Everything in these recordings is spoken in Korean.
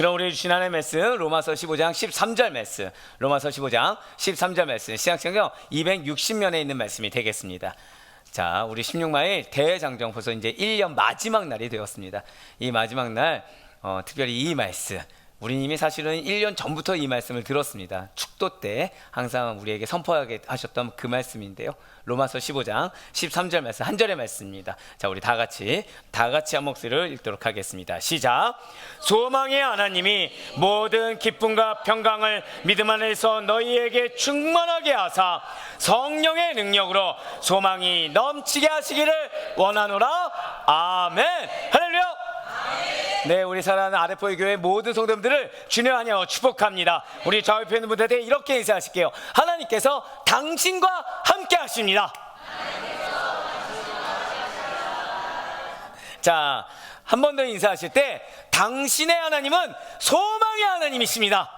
그럼 우리 지난해 말씀 로마서 15장 13절 말씀, 로마서 15장 13절 말씀, 신약성경 260면에 있는 말씀이 되겠습니다. 자, 우리 16마일 대장정 벌써 이제 1년 마지막 날이 되었습니다. 이 마지막 날 특별히 이 말씀, 우리님이 사실은 1년 전부터 이 말씀을 들었습니다. 축도 때 항상 우리에게 선포하게 하셨던 그 말씀인데요. 로마서 15장 13절 말씀, 한 절의 말씀입니다. 자, 우리 다 같이 한 목소리를 읽도록 하겠습니다. 시작. 소망의 하나님이 모든 기쁨과 평강을 믿음 안에서 너희에게 충만하게 하사 성령의 능력으로 소망이 넘치게 하시기를 원하노라. 아멘. 할렐루야. 네, 우리 사랑하는 아레포의 교회 모든 성도님들을 주님 안녕 축복합니다. 우리 좌우편에 있는 분들한테 이렇게 인사하실게요. 하나님께서 당신과 함께 하십니다. 자, 한 번 더 인사하실 때 당신의 하나님은 소망의 하나님이십니다.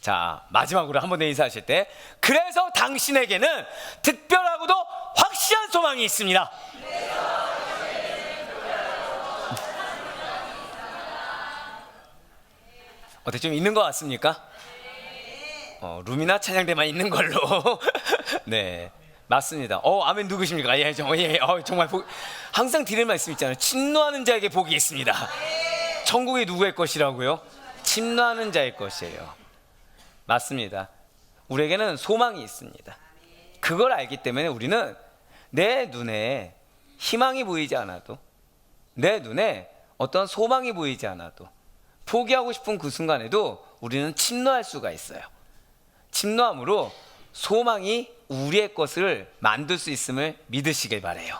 자, 마지막으로 한 번 더 인사하실 때 그래서 당신에게는 특별하고도 확실한 소망이 있습니다. 어때, 좀 있는 것 같습니까? 룸이나 찬양대만 있는 걸로. 네, 맞습니다. 아멘. 누구십니까? 예, 정말 항상 드릴 말씀 있잖아요. 침노하는 자에게 복이 있습니다. 천국이 누구의 것이라고요? 침노하는 자의 것이에요. 맞습니다. 우리에게는 소망이 있습니다. 그걸 알기 때문에 우리는 내 눈에 희망이 보이지 않아도, 내 눈에 어떤 소망이 보이지 않아도, 포기하고 싶은 그 순간에도 우리는 침노할 수가 있어요. 침노함으로 소망이 우리의 것을 만들 수 있음을 믿으시길 바라요.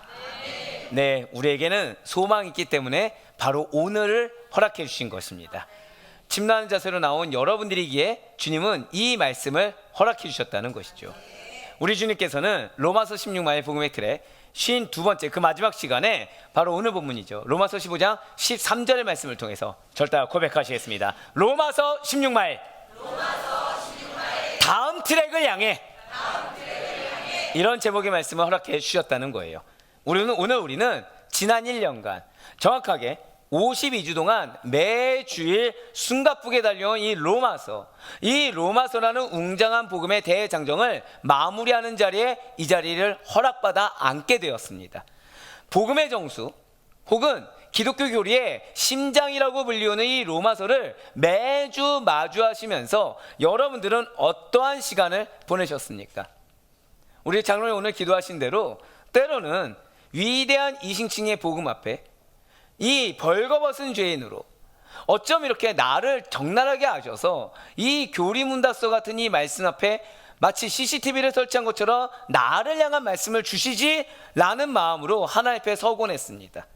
네, 우리에게는 소망이 있기 때문에 바로 오늘을 허락해 주신 것입니다. 침노하는 자세로 나온 여러분들이기에 주님은 이 말씀을 허락해 주셨다는 것이죠. 우리 주님께서는 로마서 16마일 복음의 틀에 52번째 그 마지막 시간에 바로 오늘 본문이죠. 로마서 15장 13절의 말씀을 통해서 절대 고백하시겠습니다. 로마서 16마일 다음 트랙을 향해 이런 제목의 말씀을 허락해 주셨다는 거예요. 우리는 지난 1년간 정확하게 52주 동안 매주일 숨가쁘게 달려온 이 로마서라는 웅장한 복음의 대장정을 마무리하는 자리에 이 자리를 허락받아 앉게 되었습니다. 복음의 정수 혹은 기독교 교리의 심장이라고 불리우는 이 로마서를 매주 마주하시면서 여러분들은 어떠한 시간을 보내셨습니까? 우리 장로님 오늘 기도하신 대로 때로는 위대한 이신층의 복음 앞에 이 벌거벗은 죄인으로 어쩜 이렇게 나를 적나라하게 하셔서 이 교리문답서 같은 이 말씀 앞에 마치 CCTV를 설치한 것처럼 나를 향한 말씀을 주시지 라는 마음으로 하나님 앞에 서곤 했습니다.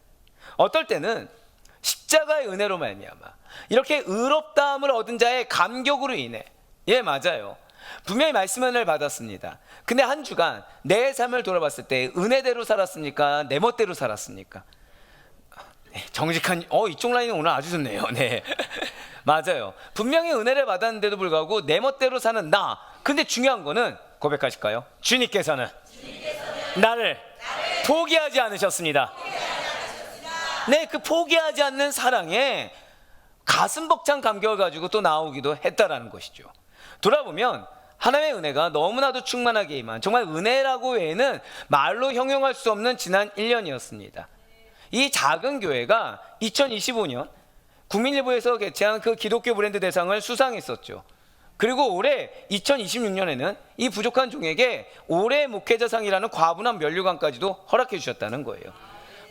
어떨 때는 십자가의 은혜로 말미암아 이렇게 의롭다함을 얻은 자의 감격으로 인해, 예, 맞아요, 분명히 말씀의 은혜를 받았습니다. 근데 한 주간 내 삶을 돌아봤을 때 은혜대로 살았습니까? 내 멋대로 살았습니까? 정직한 이쪽 라인은 오늘 아주 좋네요. 네, 맞아요. 분명히 은혜를 받았는데도 불구하고 내 멋대로 사는 나. 근데 중요한 거는 고백하실까요? 주님께서는 나를 포기하지 않으셨습니다. 네, 그 포기하지 않는 사랑에 가슴 벅찬 감격을 가지고 또 나오기도 했다라는 것이죠. 돌아보면 하나님의 은혜가 너무나도 충만하게 임한, 정말 은혜라고 외에는 말로 형용할 수 없는 지난 1년이었습니다. 이 작은 교회가 2025년 국민일보에서 개최한 그 기독교 브랜드 대상을 수상했었죠. 그리고 올해 2026년에는 이 부족한 종에게 올해 목회자상이라는 과분한 면류관까지도 허락해 주셨다는 거예요.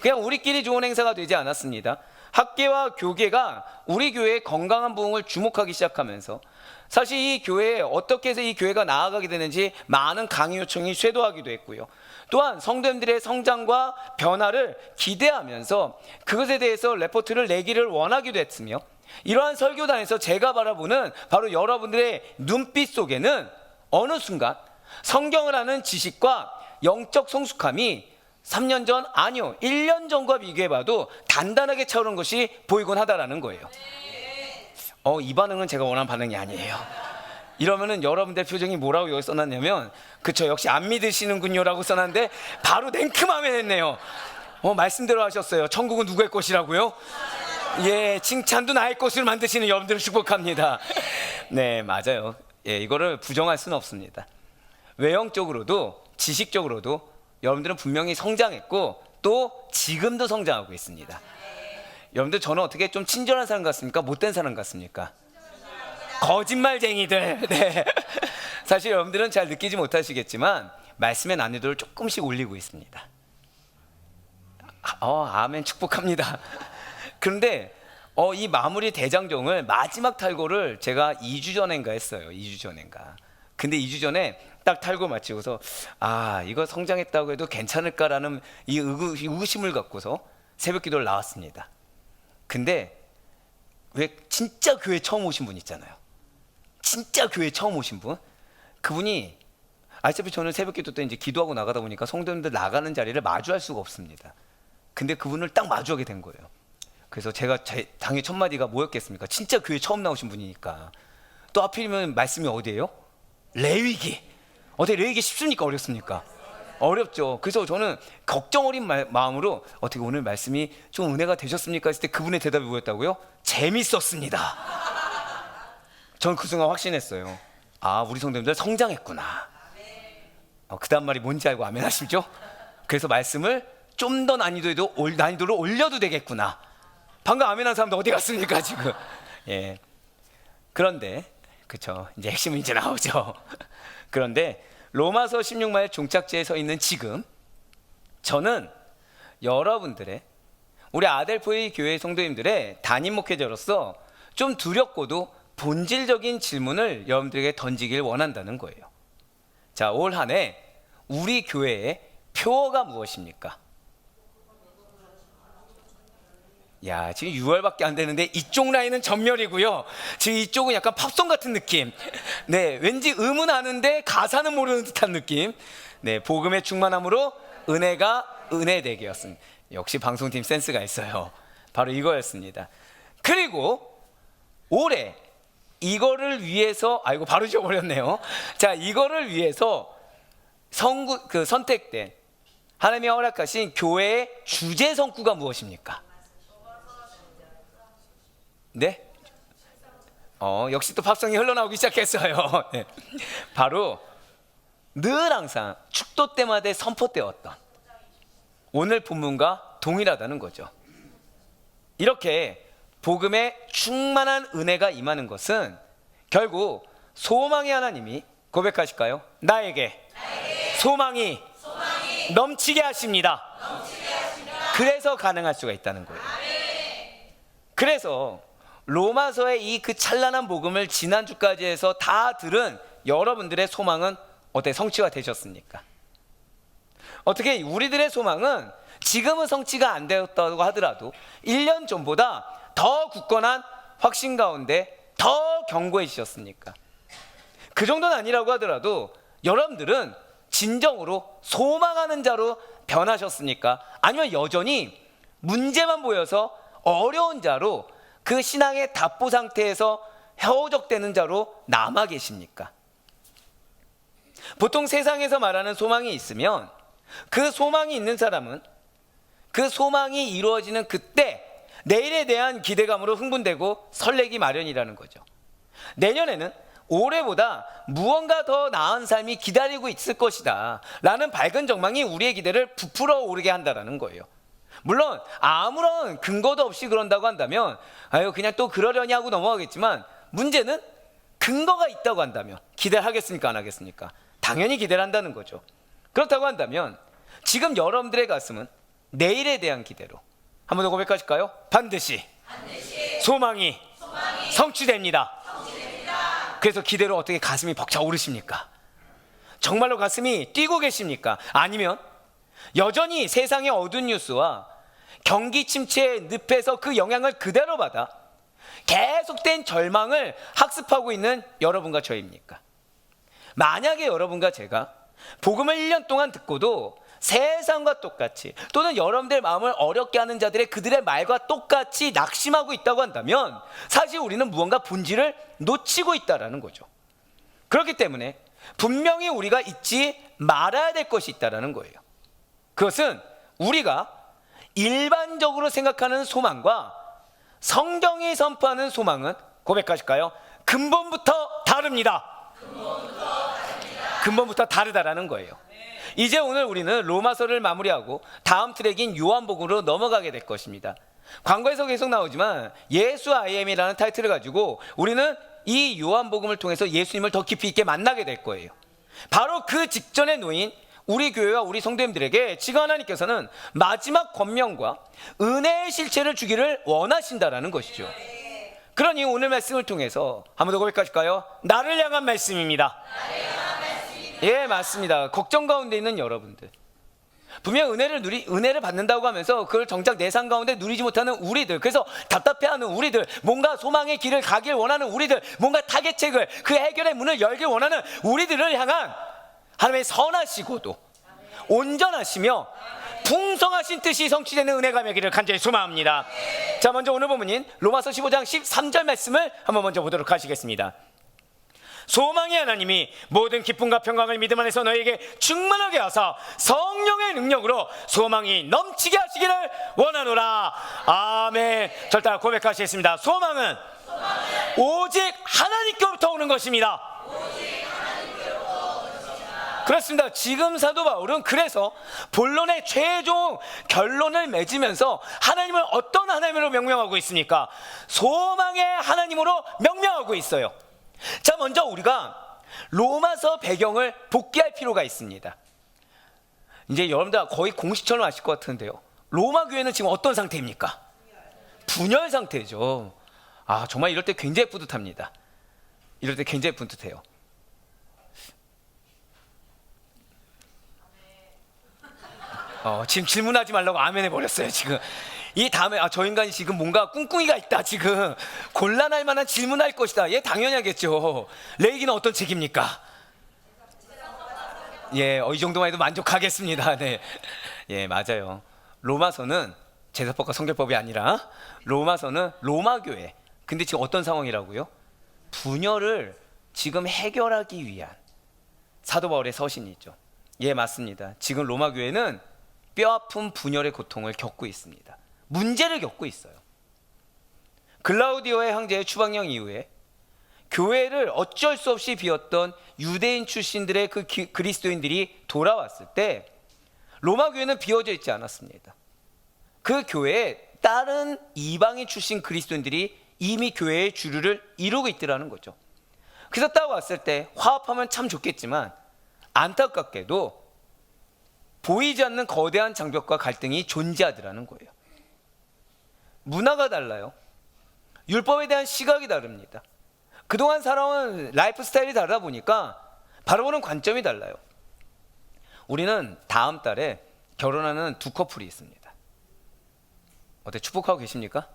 그냥 우리끼리 좋은 행사가 되지 않았습니다. 학계와 교계가 우리 교회의 건강한 부흥을 주목하기 시작하면서 사실 이 교회에 어떻게 해서 이 교회가 나아가게 되는지 많은 강의 요청이 쇄도하기도 했고요. 또한 성도님들의 성장과 변화를 기대하면서 그것에 대해서 레포트를 내기를 원하기도 했으며, 이러한 설교단에서 제가 바라보는 바로 여러분들의 눈빛 속에는 어느 순간 성경을 아는 지식과 영적 성숙함이 3년 전, 아니요 1년 전과 비교해봐도 단단하게 차오른 것이 보이곤 하다라는 거예요. 이 반응은 제가 원하는 반응이 아니에요. 이러면은 여러분들 표정이 뭐라고 여기 써놨냐면, 그쵸, 역시 안 믿으시는군요 라고 써놨는데 바로 냉큼하면 했네요. 말씀대로 하셨어요. 천국은 누구의 것이라고요? 예, 칭찬도 나의 것으로 만드시는 여러분들을 축복합니다. 네, 맞아요. 예, 이거를 부정할 수는 없습니다. 외형적으로도 지식적으로도 여러분들은 분명히 성장했고 또 지금도 성장하고 있습니다. 여러분들, 저는 어떻게 좀 친절한 사람 같습니까? 못된 사람 같습니까? 거짓말쟁이들. 네. 사실 여러분들은 잘 느끼지 못하시겠지만 말씀의 난이도를 조금씩 올리고 있습니다. 아멘, 축복합니다. 그런데 이 마무리 대장정을 마지막 탈고를 제가 2주 전인가 했어요. 2주 전인가. 근데 2주 전에 딱 탈고 마치고서 이거 성장했다고 해도 괜찮을까라는 이 의구심을 갖고서 새벽 기도를 나왔습니다. 근데 왜 진짜 교회 처음 오신 분 있잖아요. 진짜 교회 처음 오신 분, 그분이 아시다시피 저는 새벽 기도 때 이제 기도하고 나가다 보니까 성도님들 나가는 자리를 마주할 수가 없습니다. 근데 그분을 딱 마주하게 된 거예요. 그래서 제가 당의 첫 마디가 뭐였겠습니까? 진짜 교회 처음 나오신 분이니까. 또 하필이면 말씀이 어디예요? 레위기. 어떻게 레위기 쉽습니까? 어렵습니까? 어렵죠. 그래서 저는 걱정 어린 마음으로 어떻게 오늘 말씀이 좀 은혜가 되셨습니까? 했을 때 그분의 대답이 뭐였다고요? 재밌었습니다. 저는 그 순간 확신했어요. 우리 성도님들 성장했구나. 그 다음 말이 뭔지 알고 아멘 하시죠? 그래서 말씀을 좀 더 난이도를 올려도 되겠구나. 방금 아멘 한 사람도 어디 갔습니까 지금? 예. 그런데 그쵸, 이제 핵심은 이제 나오죠. 그런데 로마서 16말 종착지에 서 있는 지금, 저는 여러분들의, 우리 아델포이 교회 성도님들의 담임 목회자로서 좀 두렵고도 본질적인 질문을 여러분들에게 던지길 원한다는 거예요. 자, 올 한 해 우리 교회의 표어가 무엇입니까? 야, 지금 6월밖에 안 되는데 이쪽 라인은 전멸이고요. 지금 이쪽은 약간 팝송 같은 느낌. 네, 왠지 음은 아는데 가사는 모르는 듯한 느낌. 네, 복음의 충만함으로 은혜가 은혜되게였습니다. 역시 방송팀 센스가 있어요. 바로 이거였습니다. 그리고 올해 이거를 위해서, 이거 바로 잊어버렸네요. 자, 이거를 위해서 선택된, 하나님이 허락하신 교회의 주제 성구가 무엇입니까? 네? 역시 또 팝송이 흘러나오기 시작했어요. 네. 바로 늘 항상 축도 때마다 선포되었던 오늘 본문과 동일하다는 거죠. 이렇게 복음에 충만한 은혜가 임하는 것은 결국 소망의 하나님이 고백하실까요? 나에게 소망이 넘치게 하십니다. 그래서 가능할 수가 있다는 거예요. 그래서 로마서의 이 그 찬란한 복음을 지난주까지 해서 다 들은 여러분들의 소망은 어때, 성취가 되셨습니까? 어떻게 우리들의 소망은 지금은 성취가 안 되었다고 하더라도 1년 전보다 더 굳건한 확신 가운데 더 견고해지셨습니까? 그 정도는 아니라고 하더라도 여러분들은 진정으로 소망하는 자로 변하셨습니까? 아니면 여전히 문제만 보여서 어려운 자로 그 신앙의 답보 상태에서 허우적대는 자로 남아 계십니까? 보통 세상에서 말하는 소망이 있으면 그 소망이 있는 사람은 그 소망이 이루어지는 그때 내일에 대한 기대감으로 흥분되고 설레기 마련이라는 거죠. 내년에는 올해보다 무언가 더 나은 삶이 기다리고 있을 것이다 라는 밝은 전망이 우리의 기대를 부풀어 오르게 한다는 거예요. 물론 아무런 근거도 없이 그런다고 한다면 그냥 또 그러려니 하고 넘어가겠지만, 문제는 근거가 있다고 한다면 기대를 하겠습니까, 안 하겠습니까? 당연히 기대를 한다는 거죠. 그렇다고 한다면 지금 여러분들의 가슴은 내일에 대한 기대로, 한 번 더 고백하실까요? 반드시 소망이 성취됩니다. 그래서 기대로 어떻게 가슴이 벅차 오르십니까? 정말로 가슴이 뛰고 계십니까? 아니면 여전히 세상의 어두운 뉴스와 경기 침체의 늪에서 그 영향을 그대로 받아 계속된 절망을 학습하고 있는 여러분과 저입니까? 만약에 여러분과 제가 복음을 1년 동안 듣고도 세상과 똑같이, 또는 여러분들의 마음을 어렵게 하는 자들의 그들의 말과 똑같이 낙심하고 있다고 한다면 사실 우리는 무언가 본질을 놓치고 있다는 거죠. 그렇기 때문에 분명히 우리가 잊지 말아야 될 것이 있다는 거예요. 그것은 우리가 일반적으로 생각하는 소망과 성경이 선포하는 소망은 고백하실까요? 근본부터 다릅니다. 근본부터 다르다라는 거예요. 이제 오늘 우리는 로마서를 마무리하고 다음 트랙인 요한복음으로 넘어가게 될 것입니다. 광고에서 계속 나오지만 예수 IM이라는 타이틀을 가지고 우리는 이 요한복음을 통해서 예수님을 더 깊이 있게 만나게 될 거예요. 바로 그 직전에 놓인 우리 교회와 우리 성도님들에게 지금 하나님께서는 마지막 권면과 은혜의 실체를 주기를 원하신다라는 것이죠. 그러니 오늘 말씀을 통해서 한 번 더 고백하실까요? 나를 향한 말씀입니다. 예, 맞습니다. 걱정 가운데 있는 여러분들, 분명 은혜를 받는다고 하면서 그걸 정작 내 삶 가운데 누리지 못하는 우리들, 그래서 답답해하는 우리들, 뭔가 소망의 길을 가길 원하는 우리들, 뭔가 타겟책을, 그 해결의 문을 열길 원하는 우리들을 향한 하나님의 선하시고도 온전하시며 풍성하신 뜻이 성취되는 은혜가 되기를 간절히 소망합니다. 자, 먼저 오늘 본문인 로마서 15장 13절 말씀을 한번 먼저 보도록 하시겠습니다. 소망의 하나님이 모든 기쁨과 평강을 믿음 안에서 너에게 충만하게 하사 성령의 능력으로 소망이 넘치게 하시기를 원하노라. 아멘. 절 따라 고백하시겠습니다. 소망은 오직 하나님께로부터 오는 것입니다. 그렇습니다. 지금 사도 바울은 그래서 본론의 최종 결론을 맺으면서 하나님을 어떤 하나님으로 명명하고 있습니까? 소망의 하나님으로 명명하고 있어요. 자, 먼저 우리가 로마서 배경을 복귀할 필요가 있습니다. 이제 여러분들 거의 공식처럼 아실 것 같은데요, 로마 교회는 지금 어떤 상태입니까? 분열 상태죠. 아, 정말 이럴 때 굉장히 뿌듯합니다. 이럴 때 굉장히 뿌듯해요. 지금 질문하지 말라고 아멘 해버렸어요. 지금 이 다음에 저 인간이 지금 뭔가 꿍꿍이가 있다, 지금 곤란할 만한 질문할 것이다. 예, 당연히 하겠죠. 레이기는 어떤 책입니까? 예, 이 정도만 해도 만족하겠습니다. 네, 예, 맞아요. 로마서는 제사법과 성결법이 아니라 로마서는 로마 교회. 근데 지금 어떤 상황이라고요? 분열을 지금 해결하기 위한 사도 바울의 서신이죠. 예, 맞습니다. 지금 로마 교회는 뼈아픈 분열의 고통을 겪고 있습니다. 문제를 겪고 있어요. 글라우디오의 황제의 추방령 이후에 교회를 어쩔 수 없이 비웠던 유대인 출신들의 그 그리스도인들이 돌아왔을 때 로마 교회는 비워져 있지 않았습니다. 그 교회에 다른 이방인 출신 그리스도인들이 이미 교회의 주류를 이루고 있더라는 거죠. 그래서 딱 왔을 때 화합하면 참 좋겠지만 안타깝게도 보이지 않는 거대한 장벽과 갈등이 존재하더라는 거예요. 문화가 달라요. 율법에 대한 시각이 다릅니다. 그동안 살아온 라이프 스타일이 다르다 보니까 바라보는 관점이 달라요. 우리는 다음 달에 결혼하는 두 커플이 있습니다. 어때, 축복하고 계십니까?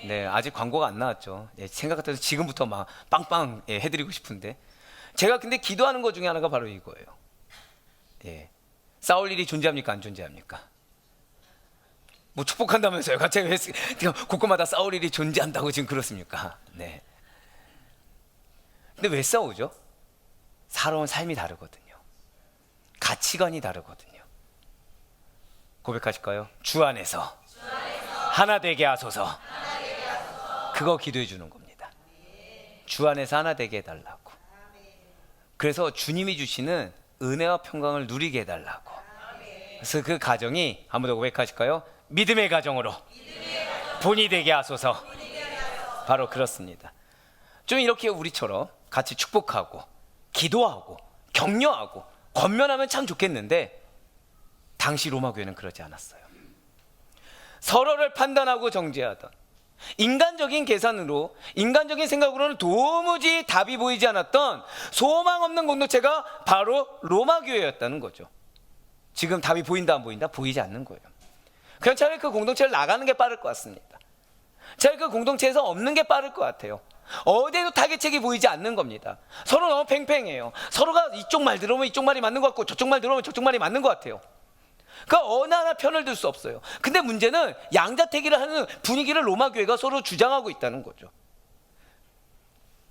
네, 아직 광고가 안 나왔죠. 예, 생각 같아서 지금부터 막 빵빵 해드리고 싶은데, 제가 근데 기도하는 것 중에 하나가 바로 이거예요. 예, 싸울 일이 존재합니까, 안 존재합니까? 뭐 축복한다면서요. 갑자기 왜 곳곳마다 싸울 일이 존재한다고 지금 그렇습니까? 네. 근데 왜 싸우죠? 살아온 삶이 다르거든요. 가치관이 다르거든요. 고백하실까요? 주 안에서 하나 되게 하소서. 그거 기도해 주는 겁니다. 주 안에서 하나 되게 해달라고. 그래서 주님이 주시는 은혜와 평강을 누리게 해달라고. 그래서 그 가정이 한 번 더 고백하실까요? 믿음의 가정으로 본이 되게 하소서. 바로 그렇습니다. 좀 이렇게 우리처럼 같이 축복하고 기도하고 격려하고 권면하면 참 좋겠는데, 당시 로마 교회는 그러지 않았어요. 서로를 판단하고 정죄하던 인간적인 계산으로, 인간적인 생각으로는 도무지 답이 보이지 않았던 소망 없는 공동체가 바로 로마 교회였다는 거죠. 지금 답이 보인다 안 보인다? 보이지 않는 거예요. 그냥 차라리 그 공동체를 나가는 게 빠를 것 같습니다. 차라리 그 공동체에서 없는 게 빠를 것 같아요. 어디에도 타겟책이 보이지 않는 겁니다. 서로 너무 팽팽해요. 서로가 이쪽 말 들어오면 이쪽 말이 맞는 것 같고 저쪽 말 들어오면 저쪽 말이 맞는 것 같아요. 그러니까 어느 하나 편을 들 수 없어요. 근데 문제는 양자택일을 하는 분위기를 로마 교회가 서로 주장하고 있다는 거죠.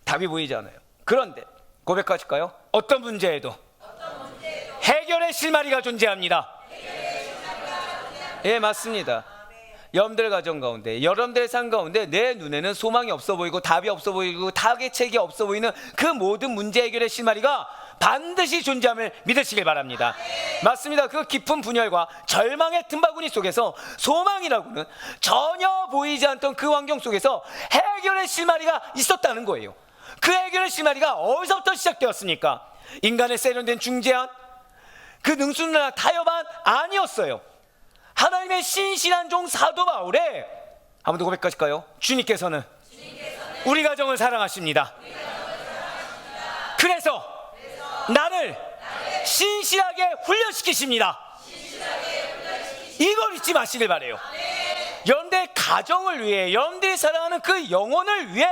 답이 보이지 않아요. 그런데 고백하실까요? 어떤 문제에도 해결의 실마리가 존재합니다. 예, 맞습니다. 여러분들 가정 가운데, 여러분들의 삶 가운데 내 눈에는 소망이 없어 보이고 답이 없어 보이고 타개책이 없어 보이는 그 모든 문제 해결의 실마리가 반드시 존재함을 믿으시길 바랍니다. 맞습니다. 그 깊은 분열과 절망의 틈바구니 속에서 소망이라고는 전혀 보이지 않던 그 환경 속에서 해결의 실마리가 있었다는 거예요. 그 해결의 실마리가 어디서부터 시작되었습니까? 인간의 세련된 중재안, 그 능수능란 타협안 아니었어요. 하나님의 신실한 종 사도 바울의, 한 번 더 고백하실까요? 주님께서는 우리 가정을 사랑하십니다. 그래서 나를 신실하게 훈련시키십니다. 이걸 잊지 마시길 바래요. 여러분들의 가정을 위해, 여러분들이 사랑하는 그 영혼을 위해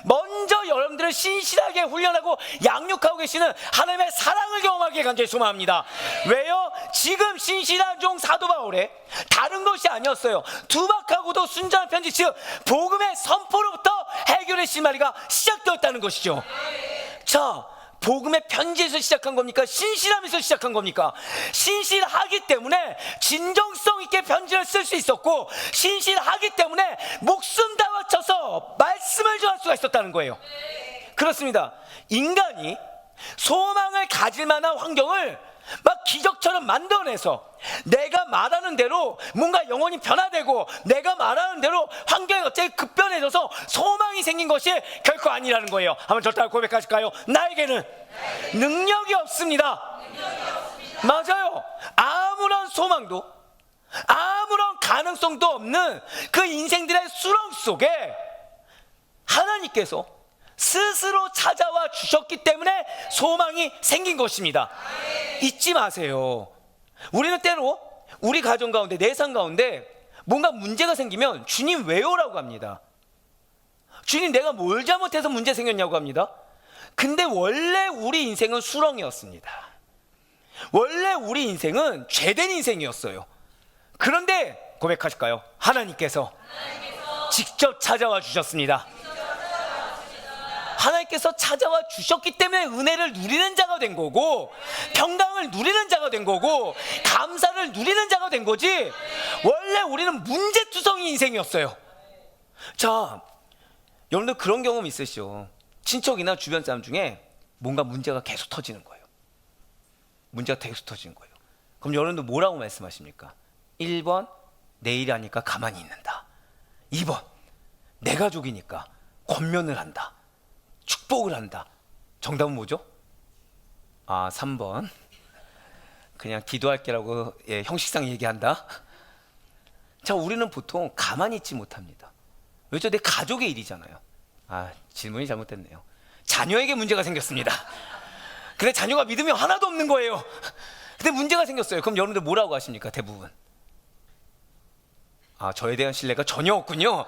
먼저 여러분들을 신실하게 훈련하고 양육하고 계시는 하나님의 사랑을 경험하게 간절히 소망합니다. 왜요? 지금 신실한 종 사도 바울의 다른 것이 아니었어요. 두박하고도 순전한 편지, 즉 복음의 선포로부터 해결의 실마리가 시작되었다는 것이죠. 자, 복음의 편지에서 시작한 겁니까? 신실함에서 시작한 겁니까? 신실하기 때문에 진정성 있게 편지를 쓸 수 있었고, 신실하기 때문에 목숨 다 바쳐서 말씀을 전할 수가 있었다는 거예요. 그렇습니다. 인간이 소망을 가질 만한 환경을 막 기적처럼 만들어내서 내가 말하는 대로 뭔가 영혼이 변화되고 내가 말하는 대로 환경이 갑자기 급변해져서 소망이 생긴 것이 결코 아니라는 거예요. 한번 저를 따라 고백하실까요? 나에게는 능력이 없습니다. 맞아요. 아무런 소망도 아무런 가능성도 없는 그 인생들의 수렁 속에 하나님께서 스스로 찾아와 주셨기 때문에 소망이 생긴 것입니다. 잊지 마세요. 우리는 때로 우리 가정 가운데, 내 삶 가운데 뭔가 문제가 생기면 주님 왜요라고 합니다. 주님 내가 뭘 잘못해서 문제 생겼냐고 합니다. 근데 원래 우리 인생은 수렁이었습니다. 원래 우리 인생은 죄된 인생이었어요. 그런데 고백하실까요? 하나님께서 직접 찾아와 주셨습니다. 하나님께서 찾아와 주셨기 때문에 은혜를 누리는 자가 된 거고, 평강을 누리는 자가 된 거고, 감사를 누리는 자가 된 거지, 원래 우리는 문제투성이 인생이었어요. 자, 여러분들 그런 경험 있으시죠? 친척이나 주변 사람 중에 뭔가 문제가 계속 터지는 거예요. 문제가 계속 터지는 거예요. 그럼 여러분들 뭐라고 말씀하십니까? 1번, 내 일이 아니까 가만히 있는다. 2번, 내 가족이니까 권면을 한다. 축복을 한다. 정답은 뭐죠? 3번. 그냥 기도할게라고 형식상 얘기한다. 자, 우리는 보통 가만히 있지 못합니다. 왜죠? 내 가족의 일이잖아요. 질문이 잘못됐네요. 자녀에게 문제가 생겼습니다. 근데 자녀가 믿음이 하나도 없는 거예요. 근데 문제가 생겼어요. 그럼 여러분들 뭐라고 하십니까? 대부분 저에 대한 신뢰가 전혀 없군요.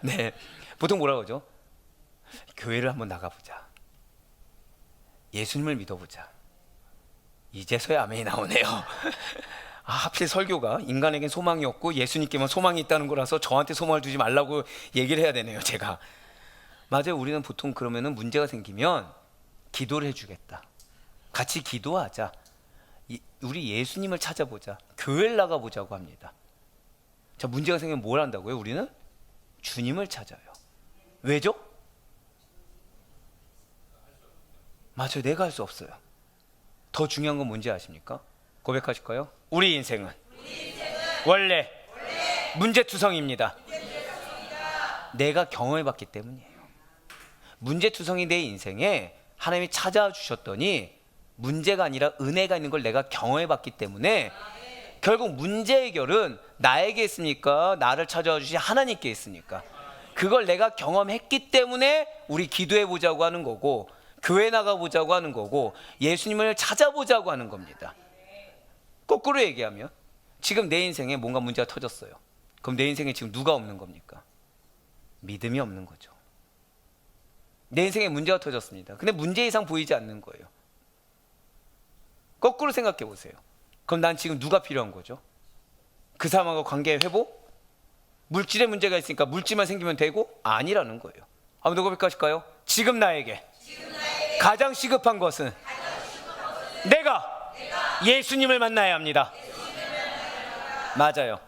네, 보통 뭐라고 하죠? 교회를 한번 나가보자. 예수님을 믿어보자. 이제서야 아멘이 나오네요. 하필 설교가 인간에겐 소망이 없고 예수님께만 소망이 있다는 거라서 저한테 소망을 두지 말라고 얘기를 해야 되네요, 제가. 맞아요. 우리는 보통 그러면은 문제가 생기면 기도를 해주겠다. 같이 기도하자. 우리 예수님을 찾아보자. 교회를 나가보자고 합니다. 자, 문제가 생기면 뭘 한다고요? 우리는 주님을 찾아요. 왜죠? 맞아요. 내가 할 수 없어요. 더 중요한 건 뭔지 아십니까? 고백하실까요? 우리 인생은 원래 문제투성입니다. 내가 경험해봤기 때문이에요. 문제투성이 내 인생에 하나님이 찾아와 주셨더니 문제가 아니라 은혜가 있는 걸 내가 경험해봤기 때문에 결국 문제 해결은 나에게 있습니까? 나를 찾아와 주신 하나님께 있습니까? 그걸 내가 경험했기 때문에 우리 기도해보자고 하는 거고, 교회 나가보자고 하는 거고, 예수님을 찾아보자고 하는 겁니다. 거꾸로 얘기하면 지금 내 인생에 뭔가 문제가 터졌어요. 그럼 내 인생에 지금 누가 없는 겁니까? 믿음이 없는 거죠. 내 인생에 문제가 터졌습니다. 근데 문제 이상 보이지 않는 거예요. 거꾸로 생각해 보세요. 그럼 난 지금 누가 필요한 거죠? 그 사람하고 관계의 회복? 물질의 문제가 있으니까 물질만 생기면 되고? 아니라는 거예요. 한번 더 고백하실까요? 지금 나에게 가장 시급한 것은 내가 예수님을 만나야 합니다. 맞아요.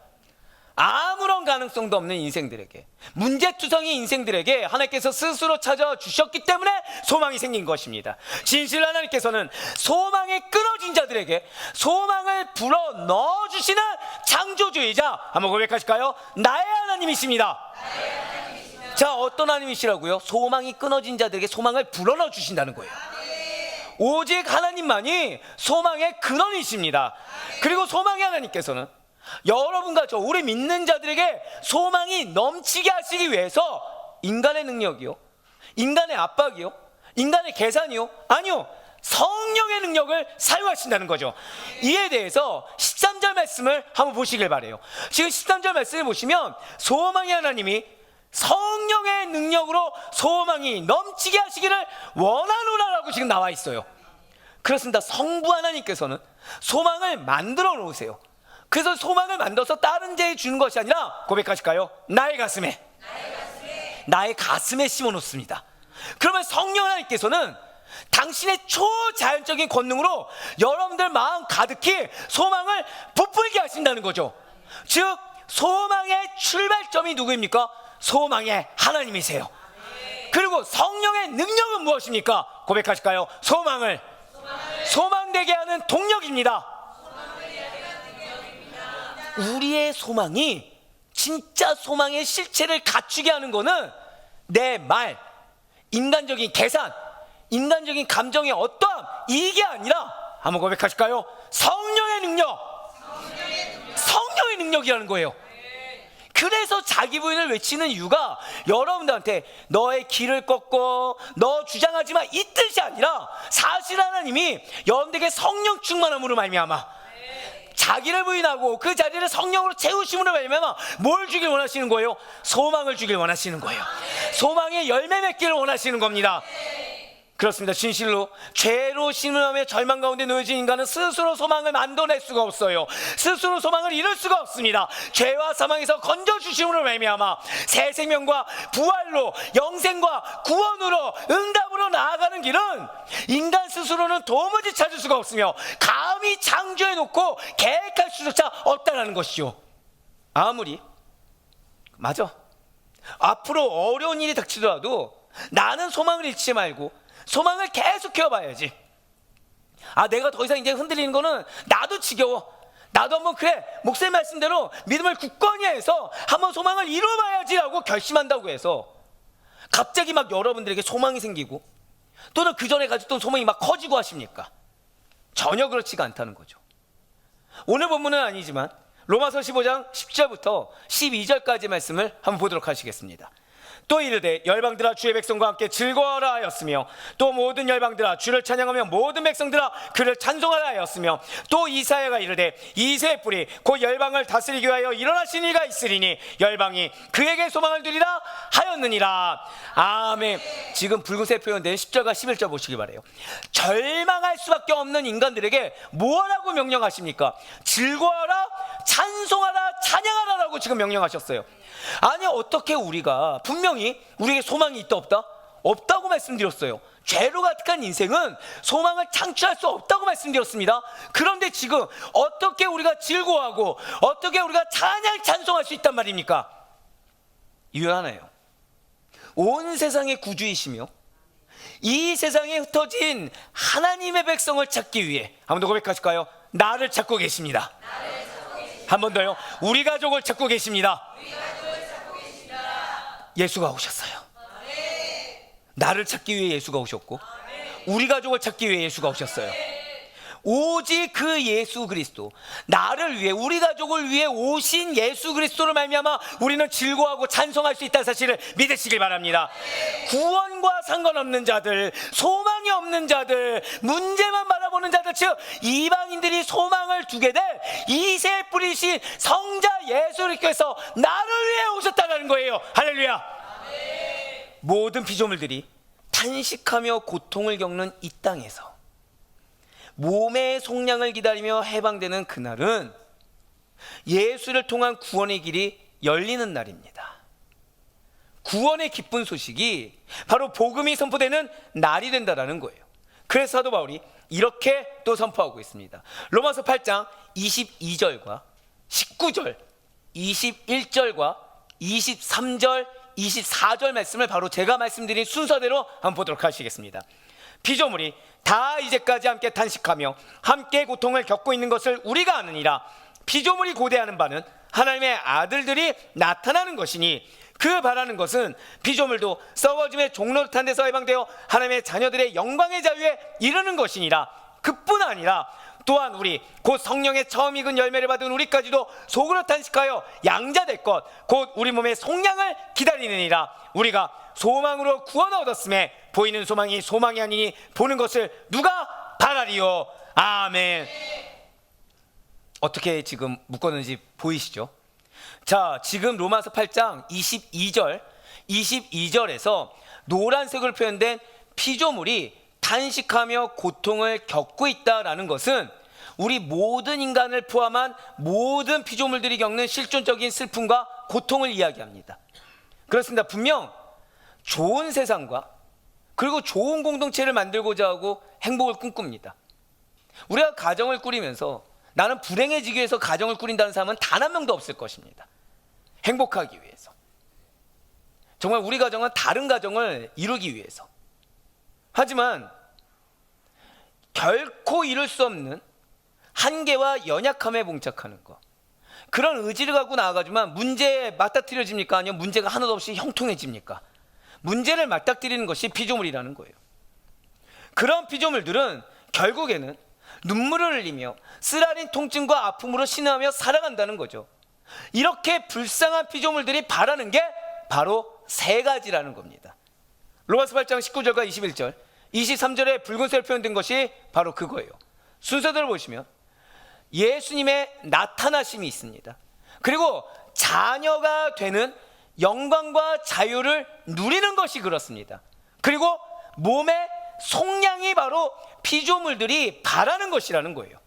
아무런 가능성도 없는 인생들에게, 문제투성이 인생들에게 하나님께서 스스로 찾아주셨기 때문에 소망이 생긴 것입니다. 진실 하나님께서는 소망이 끊어진 자들에게 소망을 불어 넣어주시는 창조주이자, 한번 고백하실까요? 나의 하나님이십니다. 자, 어떤 하나님이시라고요? 소망이 끊어진 자들에게 소망을 불어넣어 주신다는 거예요. 오직 하나님만이 소망의 근원이십니다. 그리고 소망의 하나님께서는 여러분과 저 우리 믿는 자들에게 소망이 넘치게 하시기 위해서 인간의 능력이요, 인간의 압박이요, 인간의 계산이요, 아니요, 성령의 능력을 사용하신다는 거죠. 이에 대해서 13절 말씀을 한번 보시길 바라요. 지금 13절 말씀을 보시면 소망의 하나님이 성령의 능력으로 소망이 넘치게 하시기를 원하노라라고 지금 나와 있어요. 그렇습니다. 성부 하나님께서는 소망을 만들어 놓으세요. 그래서 소망을 만들어서 다른 데에 주는 것이 아니라, 고백하실까요? 나의 가슴에 심어 놓습니다. 그러면 성령 하나님께서는 당신의 초자연적인 권능으로 여러분들 마음 가득히 소망을 부풀게 하신다는 거죠. 즉 소망의 출발점이 누구입니까? 소망의 하나님이세요. 그리고 성령의 능력은 무엇입니까? 고백하실까요? 소망되게 하는 동력입니다. 우리의 소망이 진짜 소망의 실체를 갖추게 하는 거는 내 말, 인간적인 계산, 인간적인 감정의 어떠함, 이게 아니라, 한번 고백하실까요? 성령의 능력이라는 거예요. 그래서 자기 부인을 외치는 이유가 여러분들한테 너의 길을 꺾고 너 주장하지 마, 이 뜻이 아니라 사실 하나님이 여러분들에게 성령 충만함으로 말미암아 자기를 부인하고 그 자리를 성령으로 채우심으로 말미암아 뭘 주길 원하시는 거예요? 소망을 주길 원하시는 거예요. 소망의 열매 맺기를 원하시는 겁니다. 그렇습니다. 진실로 죄로 심음하며 절망 가운데 놓여진 인간은 스스로 소망을 만들어낼 수가 없어요. 스스로 소망을 이룰 수가 없습니다. 죄와 사망에서 건져주심으로 말미암아 새 생명과 부활로, 영생과 구원으로, 응답으로 나아가는 길은 인간 스스로는 도무지 찾을 수가 없으며 감히 창조해놓고 계획할 수조차 없다는 것이죠. 아무리 맞아, 앞으로 어려운 일이 닥치더라도 나는 소망을 잃지 말고 소망을 계속 키워봐야지. 내가 더 이상 이제 흔들리는 거는 나도 지겨워. 나도 한번 그래, 목사님 말씀대로 믿음을 굳건히 해서 한번 소망을 이뤄봐야지라고 결심한다고 해서 갑자기 막 여러분들에게 소망이 생기고 또는 그 전에 가졌던 소망이 막 커지고 하십니까? 전혀 그렇지가 않다는 거죠. 오늘 본문은 아니지만 로마서 15장 10절부터 12절까지 말씀을 한번 보도록 하시겠습니다. 또 이르되 열방들아 주의 백성과 함께 즐거워하라 하였으며 또 모든 열방들아 주를 찬양하며 모든 백성들아 그를 찬송하라 하였으며 또 이사야가 이르되 이새의 뿌리 곧 열방을 다스리기 위하여 일어나신 이가 있으리니 열방이 그에게 소망을 두리라 하였느니라. 아멘. 지금 붉은색 표현된 10절과 11절 보시기 바라요. 절망할 수밖에 없는 인간들에게 뭐라고 명령하십니까? 즐거워하라, 찬송하라, 찬양하라라고 지금 명령하셨어요. 아니, 어떻게 우리가 분명히 우리에게 소망이 있다 없다? 없다고 말씀드렸어요. 죄로 가득한 인생은 소망을 창출할 수 없다고 말씀드렸습니다. 그런데 지금 어떻게 우리가 즐거워하고 어떻게 우리가 찬송할 수 있단 말입니까? 이유 하나예요. 온 세상의 구주이시며 이 세상에 흩어진 하나님의 백성을 찾기 위해, 한 번 더 고백하실까요? 나를 찾고 계십니다. 한 번 더요. 우리 가족을 찾고 계십니다. 예수가 오셨어요. 나를 찾기 위해 예수가 오셨고 우리 가족을 찾기 위해 예수가 오셨어요. 오직 그 예수 그리스도, 나를 위해, 우리 가족을 위해 오신 예수 그리스도를 말미암아 우리는 즐거워하고 찬송할 수 있다는 사실을 믿으시길 바랍니다. 구원과 상관없는 자들, 소망이 없는 자들, 문제만 바라보는 자들, 즉 이방인들이 소망을 두게 될 이새 뿌리신 성자 예수 그리스도께서 나를 위해 오셨다는 거예요. 할렐루야. 모든 피조물들이 탄식하며 고통을 겪는 이 땅에서 몸의 속량을 기다리며 해방되는 그날은 예수를 통한 구원의 길이 열리는 날입니다. 구원의 기쁜 소식이 바로 복음이 선포되는 날이 된다라는 거예요. 그래서 사도 바울이 이렇게 또 선포하고 있습니다. 로마서 8장 22절과 19절 21절과 23절, 24절 말씀을 바로 제가 말씀드린 순서대로 한번 보도록 하시겠습니다. 피조물이 다 이제까지 함께 탄식하며 함께 고통을 겪고 있는 것을 우리가 아느니라. 피조물이 고대하는 바는 하나님의 아들들이 나타나는 것이니 그 바라는 것은 피조물도 썩어짐의 종노릇한 데서 해방되어 하나님의 자녀들의 영광의 자유에 이르는 것이니라. 그뿐 아니라 또한 우리 곧 성령의 처음 익은 열매를 받은 우리까지도 속으로 탄식하여 양자될 것 곧 우리 몸의 속량을 기다리느니라. 우리가 소망으로 구원을 얻었음에 보이는 소망이 소망이 아니니 보는 것을 누가 바라리요. 아멘. 어떻게 지금 묶었는지 보이시죠? 자, 지금 로마서 8장 22절에서 노란색으로 표현된 피조물이 탄식하며 고통을 겪고 있다라는 것은 우리 모든 인간을 포함한 모든 피조물들이 겪는 실존적인 슬픔과 고통을 이야기합니다. 그렇습니다. 분명 좋은 세상과 그리고 좋은 공동체를 만들고자 하고 행복을 꿈꿉니다. 우리가 가정을 꾸리면서 나는 불행해지기 위해서 가정을 꾸린다는 사람은 단 한 명도 없을 것입니다. 행복하기 위해서. 정말 우리 가정은 다른 가정을 이루기 위해서. 하지만 결코 이룰 수 없는 한계와 연약함에 봉착하는 것, 그런 의지를 갖고 나아가지만 문제에 맞닥뜨려집니까? 아니면 문제가 하나도 없이 형통해집니까? 문제를 맞닥뜨리는 것이 피조물이라는 거예요. 그런 피조물들은 결국에는 눈물을 흘리며 쓰라린 통증과 아픔으로 신음하며 살아간다는 거죠. 이렇게 불쌍한 피조물들이 바라는 게 바로 세 가지라는 겁니다. 로마서 8장 19절과 21절, 23절에 붉은색으로 표현된 것이 바로 그거예요. 순서대로 보시면 예수님의 나타나심이 있습니다. 그리고 자녀가 되는 영광과 자유를 누리는 것이 그렇습니다. 그리고 몸의 속량이 바로 피조물들이 바라는 것이라는 거예요.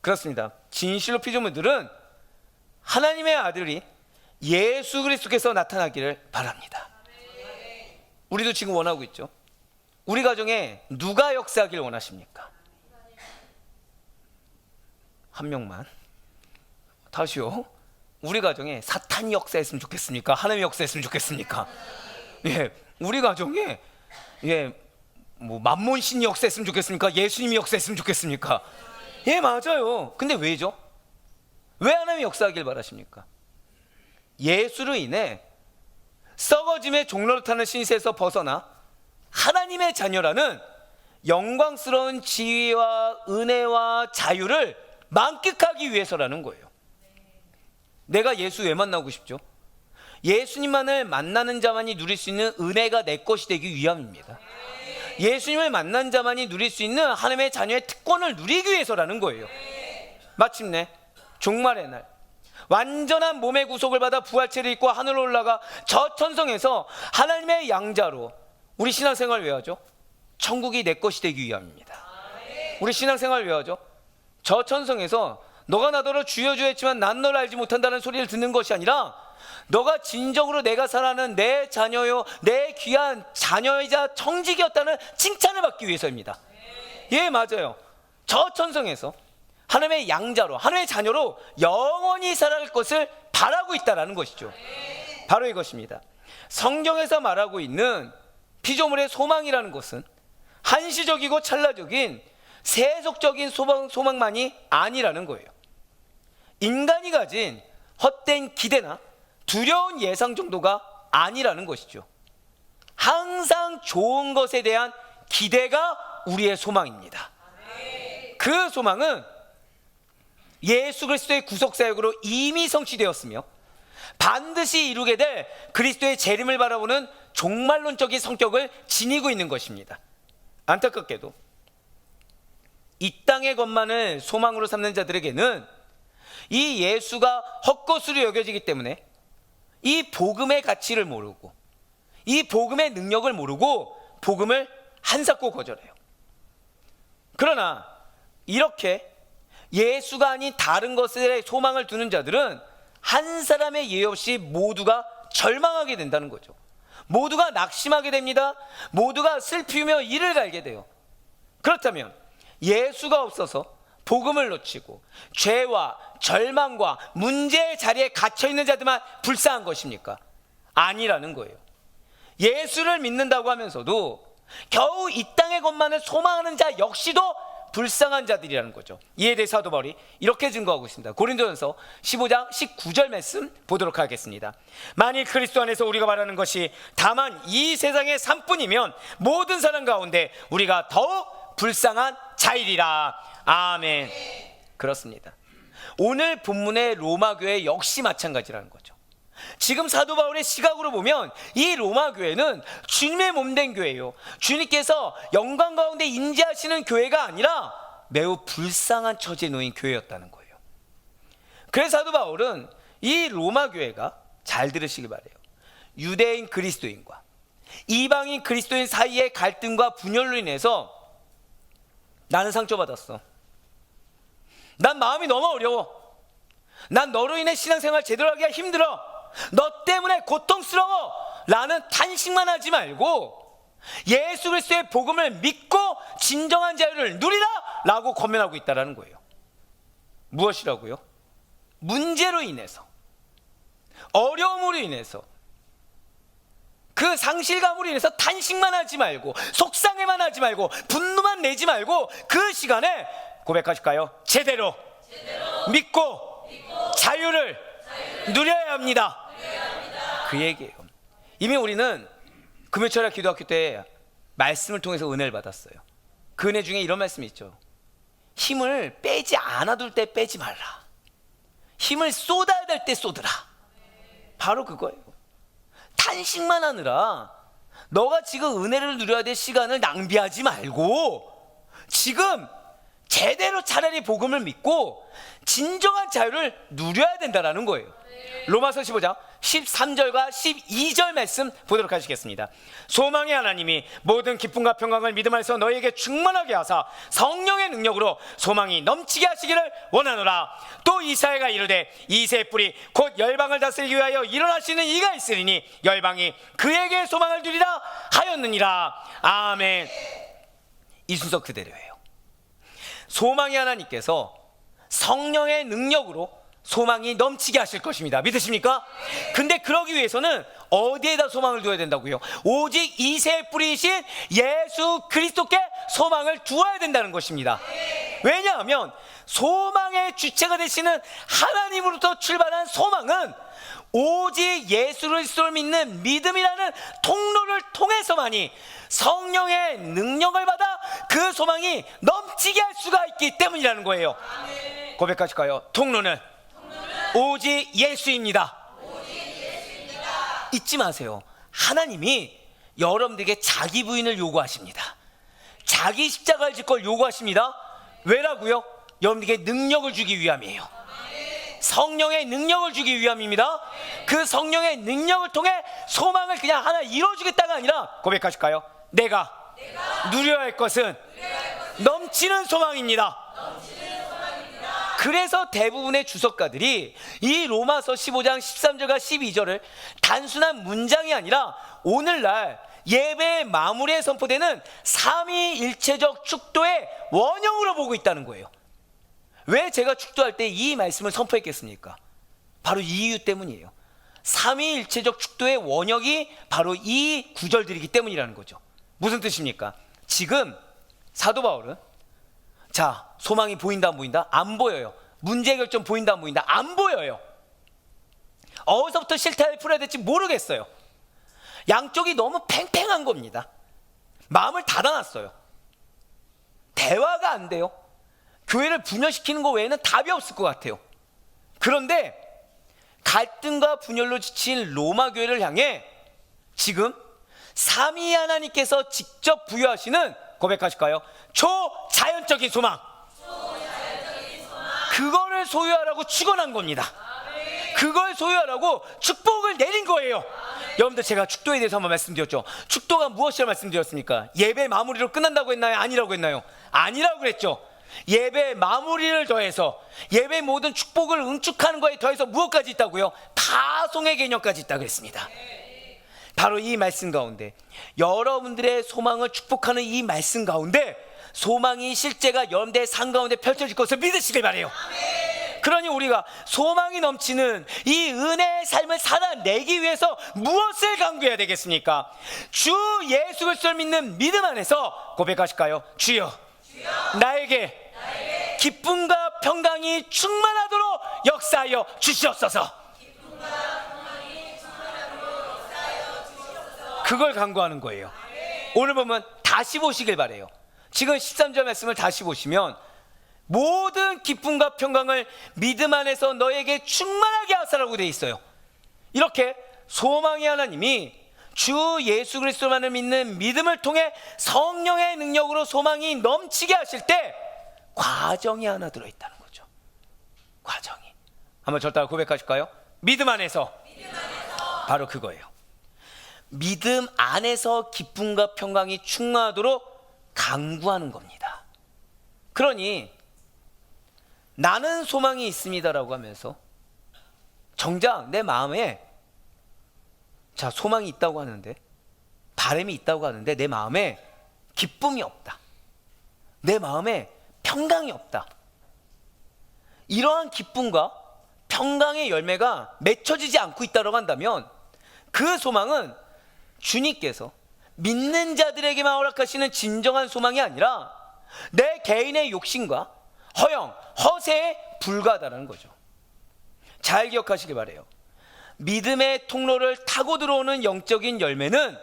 그렇습니다. 진실로 피조물들은 하나님의 아들이 예수 그리스도께서 나타나기를 바랍니다. 우리도 지금 원하고 있죠. 우리 가정에 누가 역사하기를 원하십니까? 한 명만. 다시요. 우리 가정에 사탄이 역사했으면 좋겠습니까? 하나님이 역사했으면 좋겠습니까? 예, 우리 가정에 뭐 만몬신이 역사했으면 좋겠습니까? 예수님이 역사했으면 좋겠습니까? 예, 맞아요. 근데 왜죠? 왜 하나님이 역사하길 바라십니까? 예수로 인해 썩어짐의 종로릇하는 신세에서 벗어나 하나님의 자녀라는 영광스러운 지위와 은혜와 자유를 만끽하기 위해서라는 거예요. 내가 예수 왜 만나고 싶죠? 예수님만을 만나는 자만이 누릴 수 있는 은혜가 내 것이 되기 위함입니다. 예수님을 만난 자만이 누릴 수 있는 하나님의 자녀의 특권을 누리기 위해서라는 거예요. 마침내 종말의 날 완전한 몸의 구속을 받아 부활체를 입고 하늘로 올라가 저 천성에서 하나님의 양자로 우리 신앙생활을 왜 하죠? 천국이 내 것이 되기 위함입니다. 우리 신앙생활을 왜 하죠? 저 천성에서 너가 나더러 주여 주여 했지만 난 너를 알지 못한다는 소리를 듣는 것이 아니라 너가 진정으로 내가 사랑하는 내 자녀요 내 귀한 자녀이자 청직이었다는 칭찬을 받기 위해서입니다. 예, 맞아요. 저 천성에서 하나님의 양자로 하나님의 자녀로 영원히 살아갈 것을 바라고 있다는 것이죠. 바로 이것입니다. 성경에서 말하고 있는 피조물의 소망이라는 것은 한시적이고 찰나적인 세속적인 소망만이 아니라는 거예요. 인간이 가진 헛된 기대나 두려운 예상 정도가 아니라는 것이죠. 항상 좋은 것에 대한 기대가 우리의 소망입니다. 그 소망은 예수 그리스도의 구속사역으로 이미 성취되었으며 반드시 이루게 될 그리스도의 재림을 바라보는 종말론적인 성격을 지니고 있는 것입니다. 안타깝게도 이 땅의 것만을 소망으로 삼는 자들에게는 이 예수가 헛것으로 여겨지기 때문에 이 복음의 가치를 모르고 이 복음의 능력을 모르고 복음을 한사코 거절해요. 그러나 이렇게 예수가 아닌 다른 것에 소망을 두는 자들은 한 사람의 예외 없이 모두가 절망하게 된다는 거죠. 모두가 낙심하게 됩니다. 모두가 슬피며 이를 갈게 돼요. 그렇다면 예수가 없어서 복음을 놓치고 죄와 절망과 문제의 자리에 갇혀있는 자들만 불쌍한 것입니까? 아니라는 거예요. 예수를 믿는다고 하면서도 겨우 이 땅의 것만을 소망하는 자 역시도 불쌍한 자들이라는 거죠. 이에 대해 사도 바울이 이렇게 증거하고 있습니다. 고린도전서 15장 19절 말씀 보도록 하겠습니다. 만일 그리스도 안에서 우리가 말하는 것이 다만 이 세상의 삶뿐이면 모든 사람 가운데 우리가 더욱 불쌍한 자이리라. 아멘. 그렇습니다. 오늘 본문의 로마 교회 역시 마찬가지라는 거죠. 지금 사도 바울의 시각으로 보면 이 로마 교회는 주님의 몸된 교회예요. 주님께서 영광 가운데 임재하시는 교회가 아니라 매우 불쌍한 처지에 놓인 교회였다는 거예요. 그래서 사도 바울은 이 로마 교회가, 잘 들으시기 바라요, 유대인 그리스도인과 이방인 그리스도인 사이의 갈등과 분열로 인해서 나는 상처받았어. 난 마음이 너무 어려워. 난 너로 인해 신앙생활 제대로 하기가 힘들어. 너 때문에 고통스러워. 라는 탄식만 하지 말고 예수 그리스도의 복음을 믿고 진정한 자유를 누리라 라고 권면하고 있다는 거예요. 무엇이라고요? 문제로 인해서, 어려움으로 인해서, 그 상실감으로 인해서 탄식만 하지 말고, 속상해만 하지 말고, 분노만 내지 말고 그 시간에 고백하실까요? 제대로 믿고 자유를 누려야 합니다. 그 얘기예요. 이미 우리는 금요철야 기도학교 때 말씀을 통해서 은혜를 받았어요. 그 은혜 중에 이런 말씀이 있죠. 힘을 빼지 않아둘 때 빼지 말라. 힘을 쏟아야 될 때 쏟으라. 바로 그거예요. 탄식만 하느라 너가 지금 은혜를 누려야 될 시간을 낭비하지 말고 지금 제대로 차라리 복음을 믿고 진정한 자유를 누려야 된다는 거예요. 로마서 15장 13절과 12절 말씀 보도록 하시겠습니다. 소망의 하나님이 모든 기쁨과 평강을 믿음 안에서 너희에게 충만하게 하사 성령의 능력으로 소망이 넘치게 하시기를 원하노라. 또 이사야가 이르되 이새의 뿌리 곧 열방을 다스리기 위하여 일어나시는 이가 있으리니 열방이 그에게 소망을 두리라 하였느니라. 아멘. 이 순서 그대로예요. 소망의 하나님께서 성령의 능력으로 소망이 넘치게 하실 것입니다. 믿으십니까? 근데 그러기 위해서는 어디에다 소망을 두어야 된다고요? 오직 이새의 뿌리이신 예수 그리스도께 소망을 두어야 된다는 것입니다. 왜냐하면 소망의 주체가 되시는 하나님으로부터 출발한 소망은 오직 예수 그리스도를 믿는 믿음이라는 통로를 통해서만이 성령의 능력을 받아 그 소망이 넘치게 할 수가 있기 때문이라는 거예요. 고백하실까요? 통로는 오직 예수입니다. 잊지 마세요. 하나님이 여러분들에게 자기 부인을 요구하십니다. 자기 십자가를 질 걸 요구하십니다. 왜라고요? 여러분들에게 능력을 주기 위함이에요. 성령의 능력을 주기 위함입니다. 그 성령의 능력을 통해 소망을 그냥 하나 이루어주겠다가 아니라 고백하실까요? 내가 누려야 할 것은 넘치는 소망입니다. 그래서 대부분의 주석가들이 이 로마서 15장 13절과 12절을 단순한 문장이 아니라 오늘날 예배의 마무리에 선포되는 삼위일체적 축도의 원형으로 보고 있다는 거예요. 왜 제가 축도할 때 이 말씀을 선포했겠습니까? 바로 이 이유 때문이에요. 삼위일체적 축도의 원형이 바로 이 구절들이기 때문이라는 거죠. 무슨 뜻입니까? 지금 사도 바울은 자, 소망이 보인다 안 보인다? 안 보여요. 문제 결정 보인다 안 보인다? 안 보여요. 어디서부터 실타를 풀어야 될지 모르겠어요. 양쪽이 너무 팽팽한 겁니다. 마음을 닫아놨어요. 대화가 안 돼요. 교회를 분열시키는 것 외에는 답이 없을 것 같아요. 그런데 갈등과 분열로 지친 로마 교회를 향해 지금 삼위 하나님께서 직접 부여하시는, 고백하실까요? 초자연적인 소망. 그거를 소유하라고 축원한 겁니다. 그걸 소유하라고 축복을 내린 거예요. 여러분들, 제가 축도에 대해서 한번 말씀드렸죠. 축도가 무엇이라 말씀드렸습니까? 예배 마무리로 끝난다고 했나요? 아니라고 했나요? 아니라고 그랬죠. 예배 마무리를 더해서 예배 모든 축복을 응축하는 거에 더해서 무엇까지 있다고요? 파송의 개념까지 있다고 했습니다. 바로 이 말씀 가운데, 여러분들의 소망을 축복하는 이 말씀 가운데 소망이 실제가 여러분들의 삶 가운데 펼쳐질 것을 믿으시길 바라요. 그러니 우리가 소망이 넘치는 이 은혜의 삶을 살아내기 위해서 무엇을 강구해야 되겠습니까? 주 예수 그리스도를 믿는 믿음 안에서 고백하실까요? 주여, 나에게 기쁨과 평강이 충만하도록 역사하여 주시옵소서. 그걸 강구하는 거예요. 오늘 보면 다시 보시길 바라요. 지금 13절 말씀을 다시 보시면 모든 기쁨과 평강을 믿음 안에서 너에게 충만하게 하사라고 되어 있어요. 이렇게 소망의 하나님이 주 예수 그리스도만을 믿는 믿음을 통해 성령의 능력으로 소망이 넘치게 하실 때 과정이 하나 들어있다는 거죠. 과정이. 한번 저 따라 고백하실까요? 믿음 안에서. 바로 그거예요. 믿음 안에서 기쁨과 평강이 충만하도록 강구하는 겁니다. 그러니 나는 소망이 있습니다라고 하면서 정작 내 마음에 소망이 있다고 하는데, 바람이 있다고 하는데 내 마음에 기쁨이 없다, 내 마음에 평강이 없다, 이러한 기쁨과 평강의 열매가 맺혀지지 않고 있다고 한다면 그 소망은 주님께서 믿는 자들에게만 허락하시는 진정한 소망이 아니라 내 개인의 욕심과 허영, 허세에 불과하다는 거죠. 잘 기억하시길 바라요. 믿음의 통로를 타고 들어오는 영적인 열매는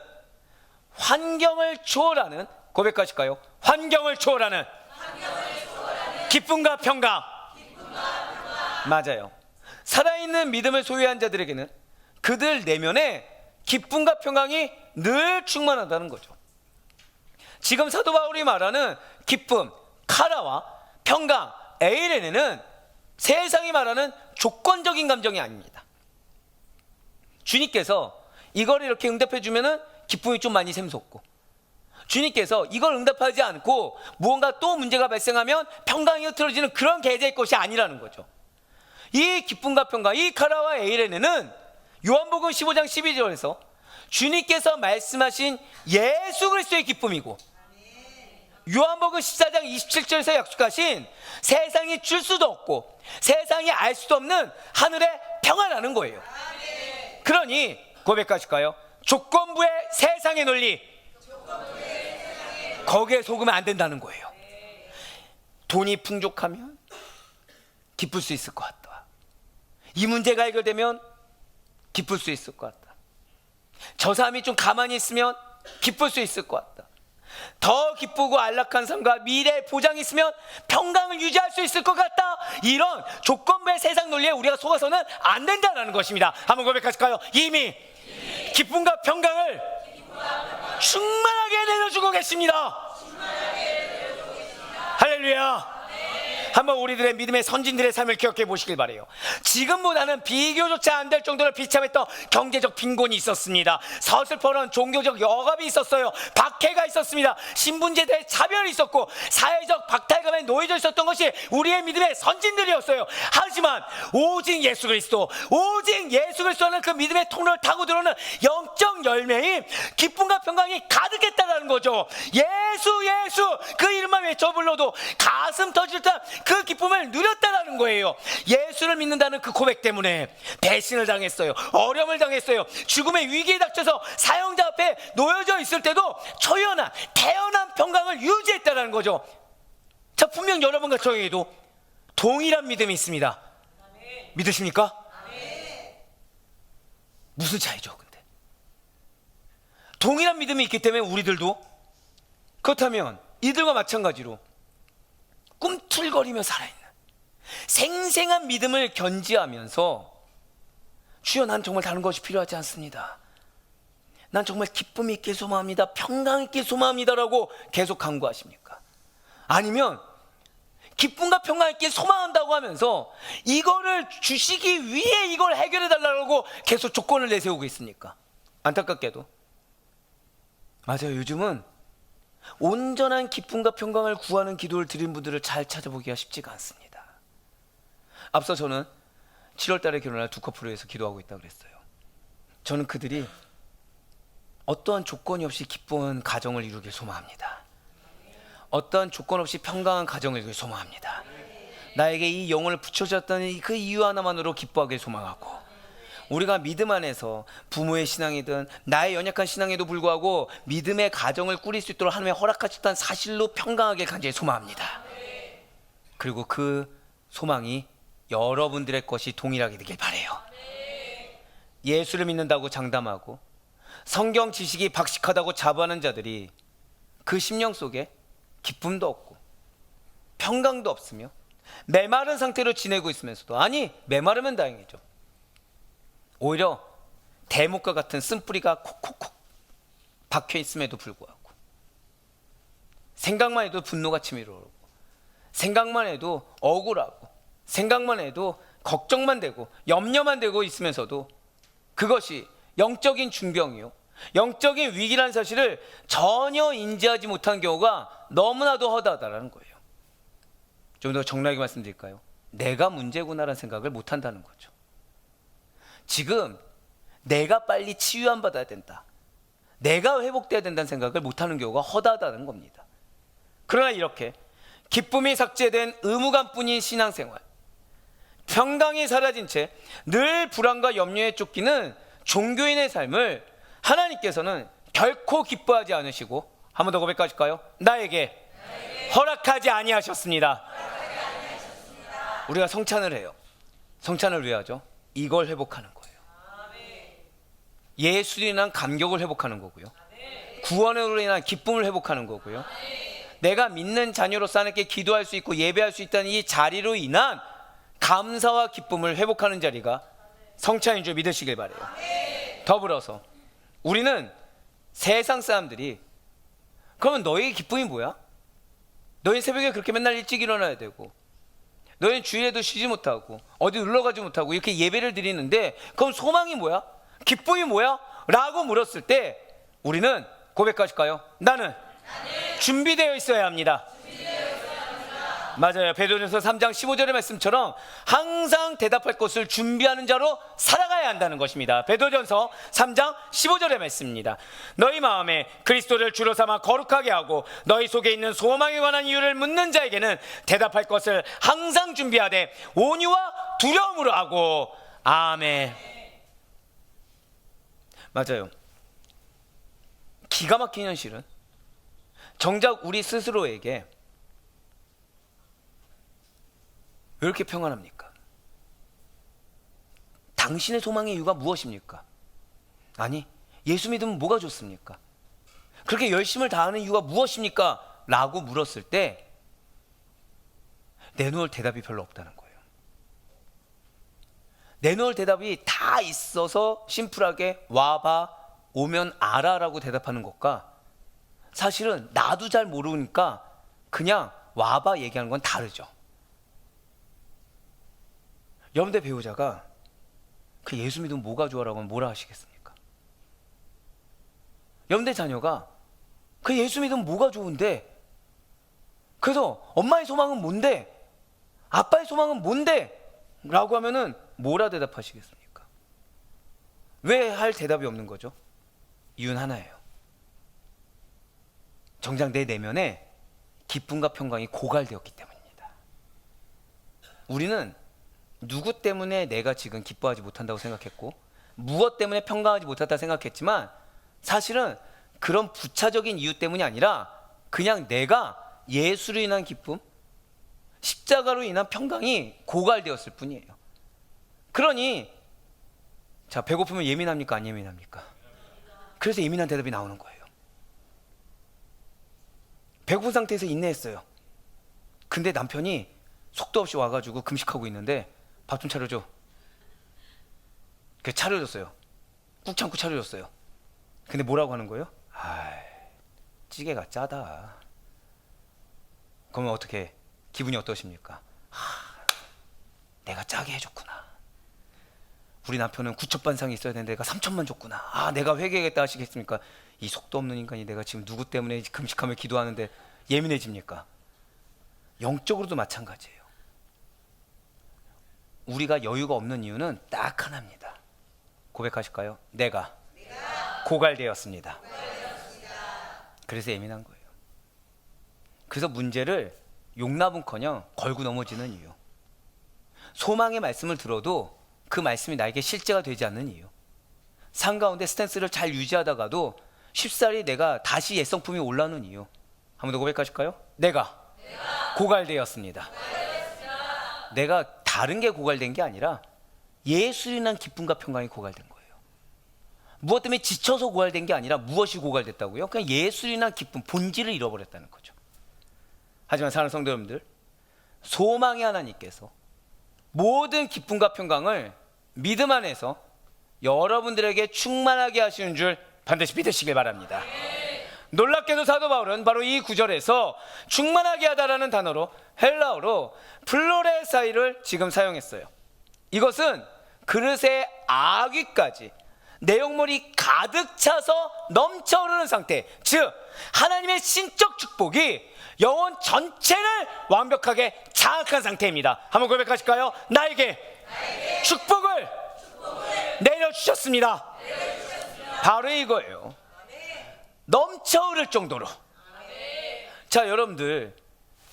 환경을 초월하는, 고백하실까요? 환경을 초월하는 기쁨과 평강. 맞아요. 살아있는 믿음을 소유한 자들에게는 그들 내면에 기쁨과 평강이 늘 충만하다는 거죠. 지금 사도 바울이 말하는 기쁨, 카라와 평강, 에이레네는 세상이 말하는 조건적인 감정이 아닙니다. 주님께서 이걸 이렇게 응답해 주면은 기쁨이 좀 많이 샘솟고, 주님께서 이걸 응답하지 않고 무언가 또 문제가 발생하면 평강이 흐트러지는 그런 계제의 것이 아니라는 거죠. 이 기쁨과 평강, 이 카라와 에이레네는 요한복음 15장 12절에서 주님께서 말씀하신 예수 그리스도의 기쁨이고, 요한복음 14장 27절에서 약속하신 세상이 줄 수도 없고 세상이 알 수도 없는 하늘의 평화라는 거예요. 그러니 고백하실까요? 조건부의 세상의 논리, 거기에 속으면 안 된다는 거예요. 돈이 풍족하면 기쁠 수 있을 것 같다, 이 문제가 해결되면 기쁠 수 있을 것 같다, 저 사람이 좀 가만히 있으면 기쁠 수 있을 것 같다, 더 기쁘고 안락한 삶과 미래의 보장이 있으면 평강을 유지할 수 있을 것 같다, 이런 조건부의 세상 논리에 우리가 속아서는 안 된다는 것입니다. 한번 고백하실까요? 이미 기쁨과 평강을 충만하게 내려주고 계십니다. 할렐루야. 한번 우리들의 믿음의 선진들의 삶을 기억해 보시길 바라요. 지금보다는 비교조차 안 될 정도로 비참했던 경제적 빈곤이 있었습니다. 서슬퍼런 종교적 억압이 있었어요. 박해가 있었습니다. 신분제도의 차별이 있었고 사회적 박탈감에 놓여져 있었던 것이 우리의 믿음의 선진들이었어요. 하지만 오직 예수 그리스도, 오직 예수 그리스도는 그 믿음의 통로를 타고 들어오는 영적 열매인 기쁨과 평강이 가득했다는 거죠. 예수 그 이름만 외쳐 불러도 가슴 터질 듯한 그 기쁨을 누렸다라는 거예요. 예수를 믿는다는 그 고백 때문에 배신을 당했어요. 어려움을 당했어요. 죽음의 위기에 닥쳐서 사형자 앞에 놓여져 있을 때도 초연한 태연한 평강을 유지했다는 거죠. 자, 분명 여러분과 저에게도 동일한 믿음이 있습니다. 믿으십니까? 무슨 차이죠, 근데? 동일한 믿음이 있기 때문에 우리들도, 그렇다면 이들과 마찬가지로 꿈틀거리며 살아있는 생생한 믿음을 견지하면서, 주여, 난 정말 다른 것이 필요하지 않습니다, 난 정말 기쁨 있게 소망합니다, 평강 있게 소망합니다라고 계속 강구하십니까? 아니면 기쁨과 평강 있게 소망한다고 하면서 이거를 주시기 위해 이걸 해결해 달라고 계속 조건을 내세우고 있습니까? 안타깝게도 맞아요. 요즘은 온전한 기쁨과 평강을 구하는 기도를 드린 분들을 잘 찾아보기가 쉽지가 않습니다. 앞서 저는 7월 달에 결혼할 두 커플을 위해서 기도하고 있다고 그랬어요. 저는 그들이 어떠한 조건이 없이 기쁜 가정을 이루길 소망합니다. 어떤 조건 없이 평강한 가정을 소망합니다. 나에게 이 영혼을 붙여줬던 그 이유 하나만으로 기뻐하길 소망하고, 우리가 믿음 안에서 부모의 신앙이든 나의 연약한 신앙에도 불구하고 믿음의 가정을 꾸릴 수 있도록 하나님의 허락하셨다는 사실로 평강하게 간절히 소망합니다. 그리고 그 소망이 여러분들의 것이 동일하게 되길 바라요. 예수를 믿는다고 장담하고 성경 지식이 박식하다고 자부하는 자들이 그 심령 속에 기쁨도 없고 평강도 없으며 메마른 상태로 지내고 있으면서도, 아니 메마르면 다행이죠, 오히려 대목과 같은 쓴뿌리가 콕콕콕 박혀 있음에도 불구하고 생각만 해도 분노가 치밀어 오르고, 생각만 해도 억울하고, 생각만 해도 걱정만 되고 염려만 되고 있으면서도 그것이 영적인 중병이요, 영적인 위기라는 사실을 전혀 인지하지 못하는 경우가 너무나도 허다하다는 거예요. 좀 더 정확하게 말씀드릴까요? 내가 문제구나라는 생각을 못한다는 거죠. 지금 내가 빨리 치유한 받아야 된다, 내가 회복돼야 된다는 생각을 못하는 경우가 허다하다는 겁니다. 그러나 이렇게 기쁨이 삭제된 의무감뿐인 신앙생활, 평강이 사라진 채 늘 불안과 염려에 쫓기는 종교인의 삶을 하나님께서는 결코 기뻐하지 않으시고, 한 번 더 고백하실까요? 나에게 허락하지 아니하셨습니다. 우리가 성찬을 해요. 성찬을 왜 하죠? 이걸 회복하는 거예요. 예수로 인한 감격을 회복하는 거고요, 구원으로 인한 기쁨을 회복하는 거고요, 내가 믿는 자녀로서 하나님께 기도할 수 있고 예배할 수 있다는 이 자리로 인한 감사와 기쁨을 회복하는 자리가 성찬인 줄 믿으시길 바라요. 더불어서 우리는 세상 사람들이, 그러면 너희의 기쁨이 뭐야? 너희 새벽에 그렇게 맨날 일찍 일어나야 되고, 너희는 주일에도 쉬지 못하고 어디 놀러 가지 못하고 이렇게 예배를 드리는데, 그럼 소망이 뭐야? 기쁨이 뭐야? 라고 물었을 때 우리는 고백하실까요? 나는 준비되어 있어야 합니다. 맞아요. 베드로전서 3장 15절의 말씀처럼 항상 대답할 것을 준비하는 자로 살아가야 한다는 것입니다. 베드로전서 3장 15절의 말씀입니다. 너희 마음에 그리스도를 주로 삼아 거룩하게 하고 너희 속에 있는 소망에 관한 이유를 묻는 자에게는 대답할 것을 항상 준비하되 온유와 두려움으로 하고. 아멘. 맞아요. 기가 막힌 현실은 정작 우리 스스로에게 왜 이렇게 평안합니까? 당신의 소망의 이유가 무엇입니까? 아니, 예수 믿으면 뭐가 좋습니까? 그렇게 열심을 다하는 이유가 무엇입니까? 라고 물었을 때 내놓을 대답이 별로 없다는 거예요. 내놓을 대답이 다 있어서 심플하게 와봐, 오면 알아 라고 대답하는 것과, 사실은 나도 잘 모르니까 그냥 와봐 얘기하는 건 다르죠. 여러분들 배우자가 그 예수 믿으면 뭐가 좋아라고 하면 뭐라 하시겠습니까? 여러분들 자녀가 그 예수 믿으면 뭐가 좋은데, 그래서 엄마의 소망은 뭔데, 아빠의 소망은 뭔데? 라고 하면은 뭐라 대답하시겠습니까? 왜 할 대답이 없는 거죠? 이유는 하나예요. 정작 내 내면에 기쁨과 평강이 고갈되었기 때문입니다. 우리는 누구 때문에 내가 지금 기뻐하지 못한다고 생각했고, 무엇 때문에 평강하지 못한다고 생각했지만, 사실은 그런 부차적인 이유 때문이 아니라 그냥 내가 예수로 인한 기쁨, 십자가로 인한 평강이 고갈되었을 뿐이에요. 그러니 자, 배고프면 예민합니까? 안 예민합니까? 그래서 예민한 대답이 나오는 거예요. 배고픈 상태에서 인내했어요. 근데 남편이 속도 없이 와가지고 금식하고 있는데 밥 좀 차려줘. 그래서 차려줬어요. 꾹 참고 차려줬어요. 근데 뭐라고 하는 거예요? 찌개가 짜다. 그러면 어떻게 기분이 어떠십니까? 내가 짜게 해줬구나. 우리 남편은 9,000반상이 있어야 되는데 내가 3,000만 줬구나. 내가 회개하겠다 하시겠습니까? 이 속도 없는 인간이 내가 지금 누구 때문에 금식하며 기도하는데 예민해집니까? 영적으로도 마찬가지예요. 우리가 여유가 없는 이유는 딱 하나입니다. 고백하실까요? 내가 고갈되었습니다. 그래서 예민한 거예요. 그래서 문제를 용납은커녕 걸고 넘어지는 이유, 소망의 말씀을 들어도 그 말씀이 나에게 실제가 되지 않는 이유, 삶 가운데 스탠스를 잘 유지하다가도 쉽사리 내가 다시 옛성품이 올라오는 이유, 한 번 더 고백하실까요? 내가 고갈되었습니다. 내가 다른 게 고갈된 게 아니라 예수로 인한 기쁨과 평강이 고갈된 거예요. 무엇 때문에 지쳐서 고갈된 게 아니라 무엇이 고갈됐다고요? 그냥 예수로 인한 기쁨, 본질을 잃어버렸다는 거죠. 하지만 사랑하는 성도 여러분들, 소망의 하나님께서 모든 기쁨과 평강을 믿음 안에서 여러분들에게 충만하게 하시는 줄 반드시 믿으시길 바랍니다. 놀랍게도 사도 바울은 바로 이 구절에서 충만하게 하다라는 단어로 헬라어로 플로레사이를 지금 사용했어요. 이것은 그릇에 아귀까지 내용물이 가득 차서 넘쳐 흐르는 상태, 즉 하나님의 신적 축복이 영혼 전체를 완벽하게 장악한 상태입니다. 한번 고백하실까요? 나에게 축복을 내려주셨습니다. 바로 이거예요. 넘쳐 흐를 정도로. 자, 여러분들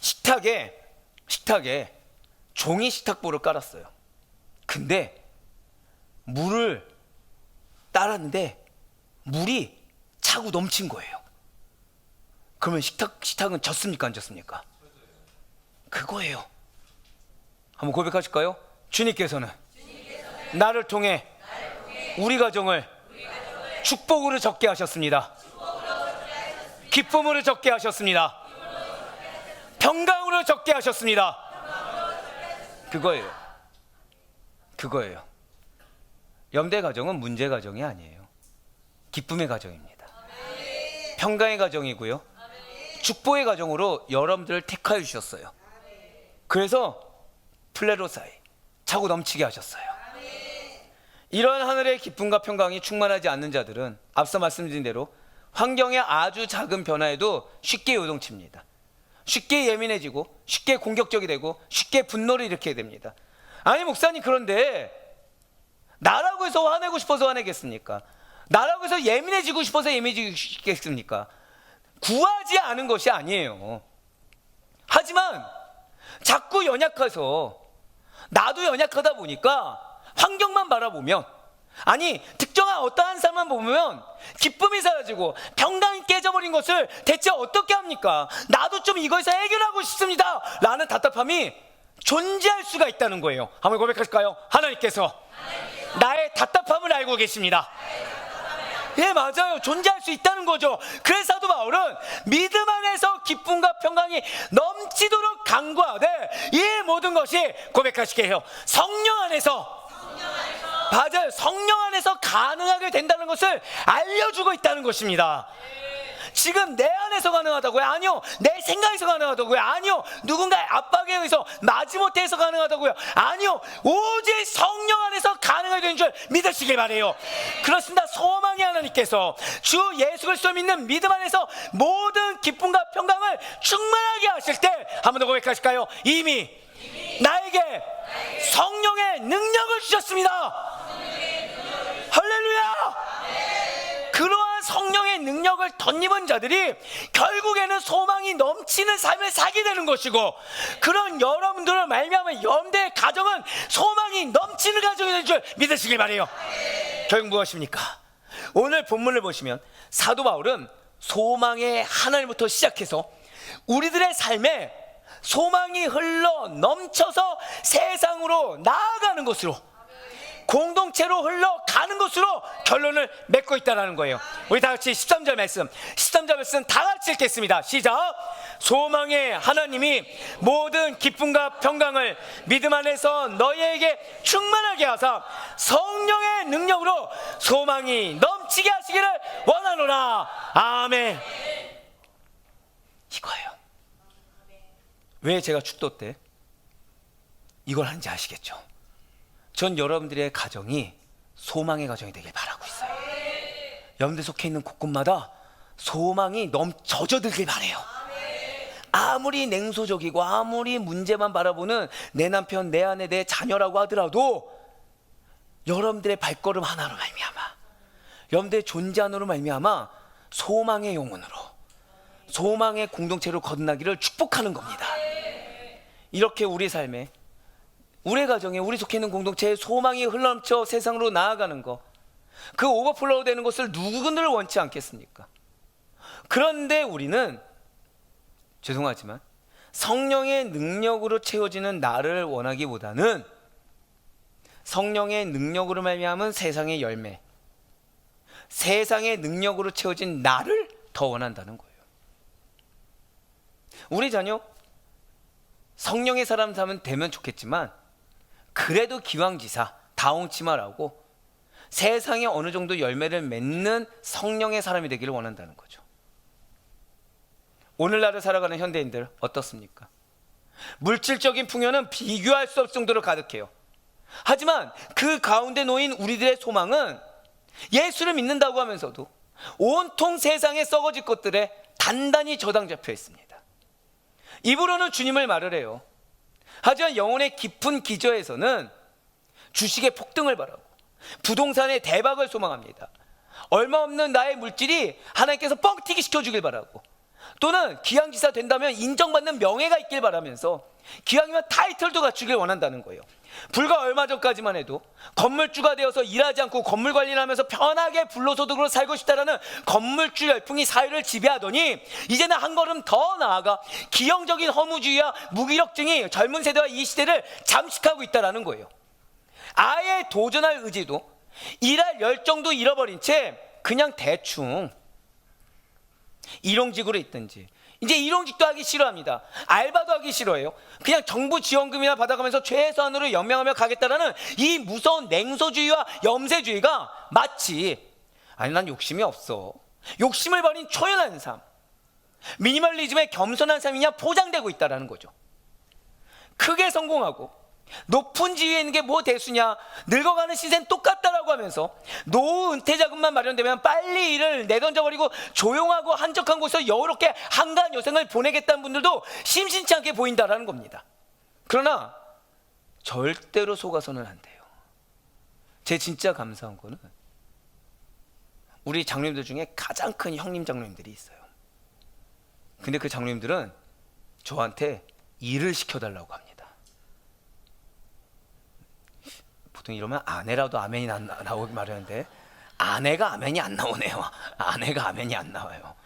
식탁에 종이 식탁보를 깔았어요. 근데 물을 따랐는데 물이 차고 넘친 거예요. 그러면 식탁은 젖습니까, 안 젖습니까? 그거예요. 한번 고백하실까요? 주님께서는 나를 통해 우리 가정을 축복으로 적게 하셨습니다. 기쁨으로 적게 하셨습니다. 평강으로 적게 하셨습니다. 그거예요. 염대 가정은 문제 가정이 아니에요. 기쁨의 가정입니다. 평강의 가정이고요. 축복의 가정으로 여러분들을 택하여 주셨어요. 그래서 플레로사이, 차고 넘치게 하셨어요. 이런 하늘의 기쁨과 평강이 충만하지 않는 자들은 앞서 말씀드린 대로 환경의 아주 작은 변화에도 쉽게 요동칩니다. 쉽게 예민해지고 쉽게 공격적이 되고 쉽게 분노를 일으키게 됩니다. 아니 목사님, 그런데 나라고 해서 화내고 싶어서 화내겠습니까? 나라고 해서 예민해지고 싶어서 예민해지겠습니까? 구하지 않은 것이 아니에요. 하지만 자꾸 연약해서, 나도 연약하다 보니까 환경만 바라보면, 아니 특정한 어떠한 사람만 보면 기쁨이 사라지고 평강이 깨져버린 것을 대체 어떻게 합니까? 나도 좀 이거에서 해결하고 싶습니다 라는 답답함이 존재할 수가 있다는 거예요. 한번 고백할까요? 하나님께서 나의 답답함을 알고 계십니다. 예, 맞아요. 존재할 수 있다는 거죠. 그래서 사도 바울은 믿음 안에서 기쁨과 평강이 넘치도록 간구하되 이 모든 것이 고백하시게 해요. 성령 안에서. 맞아요. 성령 안에서 가능하게 된다는 것을 알려주고 있다는 것입니다. 지금 내 안에서 가능하다고요? 아니요. 내 생각에서 가능하다고요? 아니요. 누군가의 압박에 의해서 마지못해서 가능하다고요? 아니요. 오직 성령 안에서 가능하게 되는 줄 믿으시길 바래요. 그렇습니다. 소망의 하나님께서 주 예수 그리스도 믿는 믿음 안에서 모든 기쁨과 평강을 충만하게 하실 때 한 번 더 고백하실까요? 이미 나에게 성령의 능력을 주셨습니다. 할렐루야! 그러한 성령의 능력을 덧입은 자들이 결국에는 소망이 넘치는 삶을 살게 되는 것이고, 그런 여러분들을 말미암아 염대의 가정은 소망이 넘치는 가정이 될 줄 믿으시길 바래요. 결국 무엇입니까? 오늘 본문을 보시면 사도 바울은 소망의 하나님부터 시작해서 우리들의 삶에 소망이 흘러 넘쳐서 세상으로 나아가는 것으로, 공동체로 흘러가는 것으로 결론을 맺고 있다는 거예요. 우리 다 같이 13절 말씀 다 같이 읽겠습니다. 시작. 소망의 하나님이 모든 기쁨과 평강을 믿음 안에서 너희에게 충만하게 하사 성령의 능력으로 소망이 넘치게 하시기를 원하노라. 아멘. 이거예요. 왜 제가 축도 때 이걸 하는지 아시겠죠? 전 여러분들의 가정이 소망의 가정이 되길 바라고 있어요. 여러분들 속해 있는 곳곳마다 소망이 젖어들길 바래요. 아무리 냉소적이고 아무리 문제만 바라보는 내 남편, 내 아내, 내 자녀라고 하더라도 여러분들의 발걸음 하나로 말미암아, 여러분들의 존재 하나로 말미암아 소망의 영혼으로, 소망의 공동체로 거듭나기를 축복하는 겁니다. 이렇게 우리 삶에, 우리 가정에, 우리 속해 있는 공동체에 소망이 흘러넘쳐 세상으로 나아가는 것, 그 오버플로우 되는 것을 누구를 원치 않겠습니까? 그런데 우리는 죄송하지만 성령의 능력으로 채워지는 나를 원하기보다는 성령의 능력으로 말미암은 세상의 열매, 세상의 능력으로 채워진 나를 더 원한다는 거예요. 우리 자녀 성령의 사람 되면 좋겠지만 그래도 기왕지사 다홍치마라고 세상에 어느 정도 열매를 맺는 성령의 사람이 되기를 원한다는 거죠. 오늘날을 살아가는 현대인들 어떻습니까? 물질적인 풍요는 비교할 수 없을 정도로 가득해요. 하지만 그 가운데 놓인 우리들의 소망은 예수를 믿는다고 하면서도 온통 세상에 썩어질 것들에 단단히 저당 잡혀 있습니다. 입으로는 주님을 말을 해요. 하지만 영혼의 깊은 기저에서는 주식의 폭등을 바라고 부동산의 대박을 소망합니다. 얼마 없는 나의 물질이 하나님께서 뻥튀기 시켜주길 바라고, 또는 기왕지사 된다면 인정받는 명예가 있길 바라면서 기왕이면 타이틀도 갖추길 원한다는 거예요. 불과 얼마 전까지만 해도 건물주가 되어서 일하지 않고 건물 관리를 하면서 편하게 불로소득으로 살고 싶다라는 건물주 열풍이 사회를 지배하더니 이제는 한 걸음 더 나아가 기형적인 허무주의와 무기력증이 젊은 세대와 이 시대를 잠식하고 있다는 거예요. 아예 도전할 의지도, 일할 열정도 잃어버린 채 그냥 대충 일용직으로 있든지, 이제 일용직도 하기 싫어합니다. 알바도 하기 싫어해요. 그냥 정부 지원금이나 받아가면서 최소한으로 연명하며 가겠다라는 이 무서운 냉소주의와 염세주의가 마치, 아니 난 욕심이 없어, 욕심을 버린 초연한 삶, 미니멀리즘의 겸손한 삶이냐 포장되고 있다는 거죠. 크게 성공하고 높은 지위에 있는 게 뭐 대수냐, 늙어가는 시세는 똑같다라고 하면서 노후 은퇴 자금만 마련되면 빨리 일을 내던져버리고 조용하고 한적한 곳에서 여유롭게 한가한 여생을 보내겠다는 분들도 심심치 않게 보인다라는 겁니다. 그러나 절대로 속아서는 안 돼요. 제 진짜 감사한 거는 우리 장로님들 중에 가장 큰 형님 장로님들이 있어요. 근데 그 장로님들은 저한테 일을 시켜달라고 합니다. 보통 이러면 아내라도 아멘이 나오기 마련인데 아내가 아멘이 안 나오네요. 아내가 아멘이 안 나와요.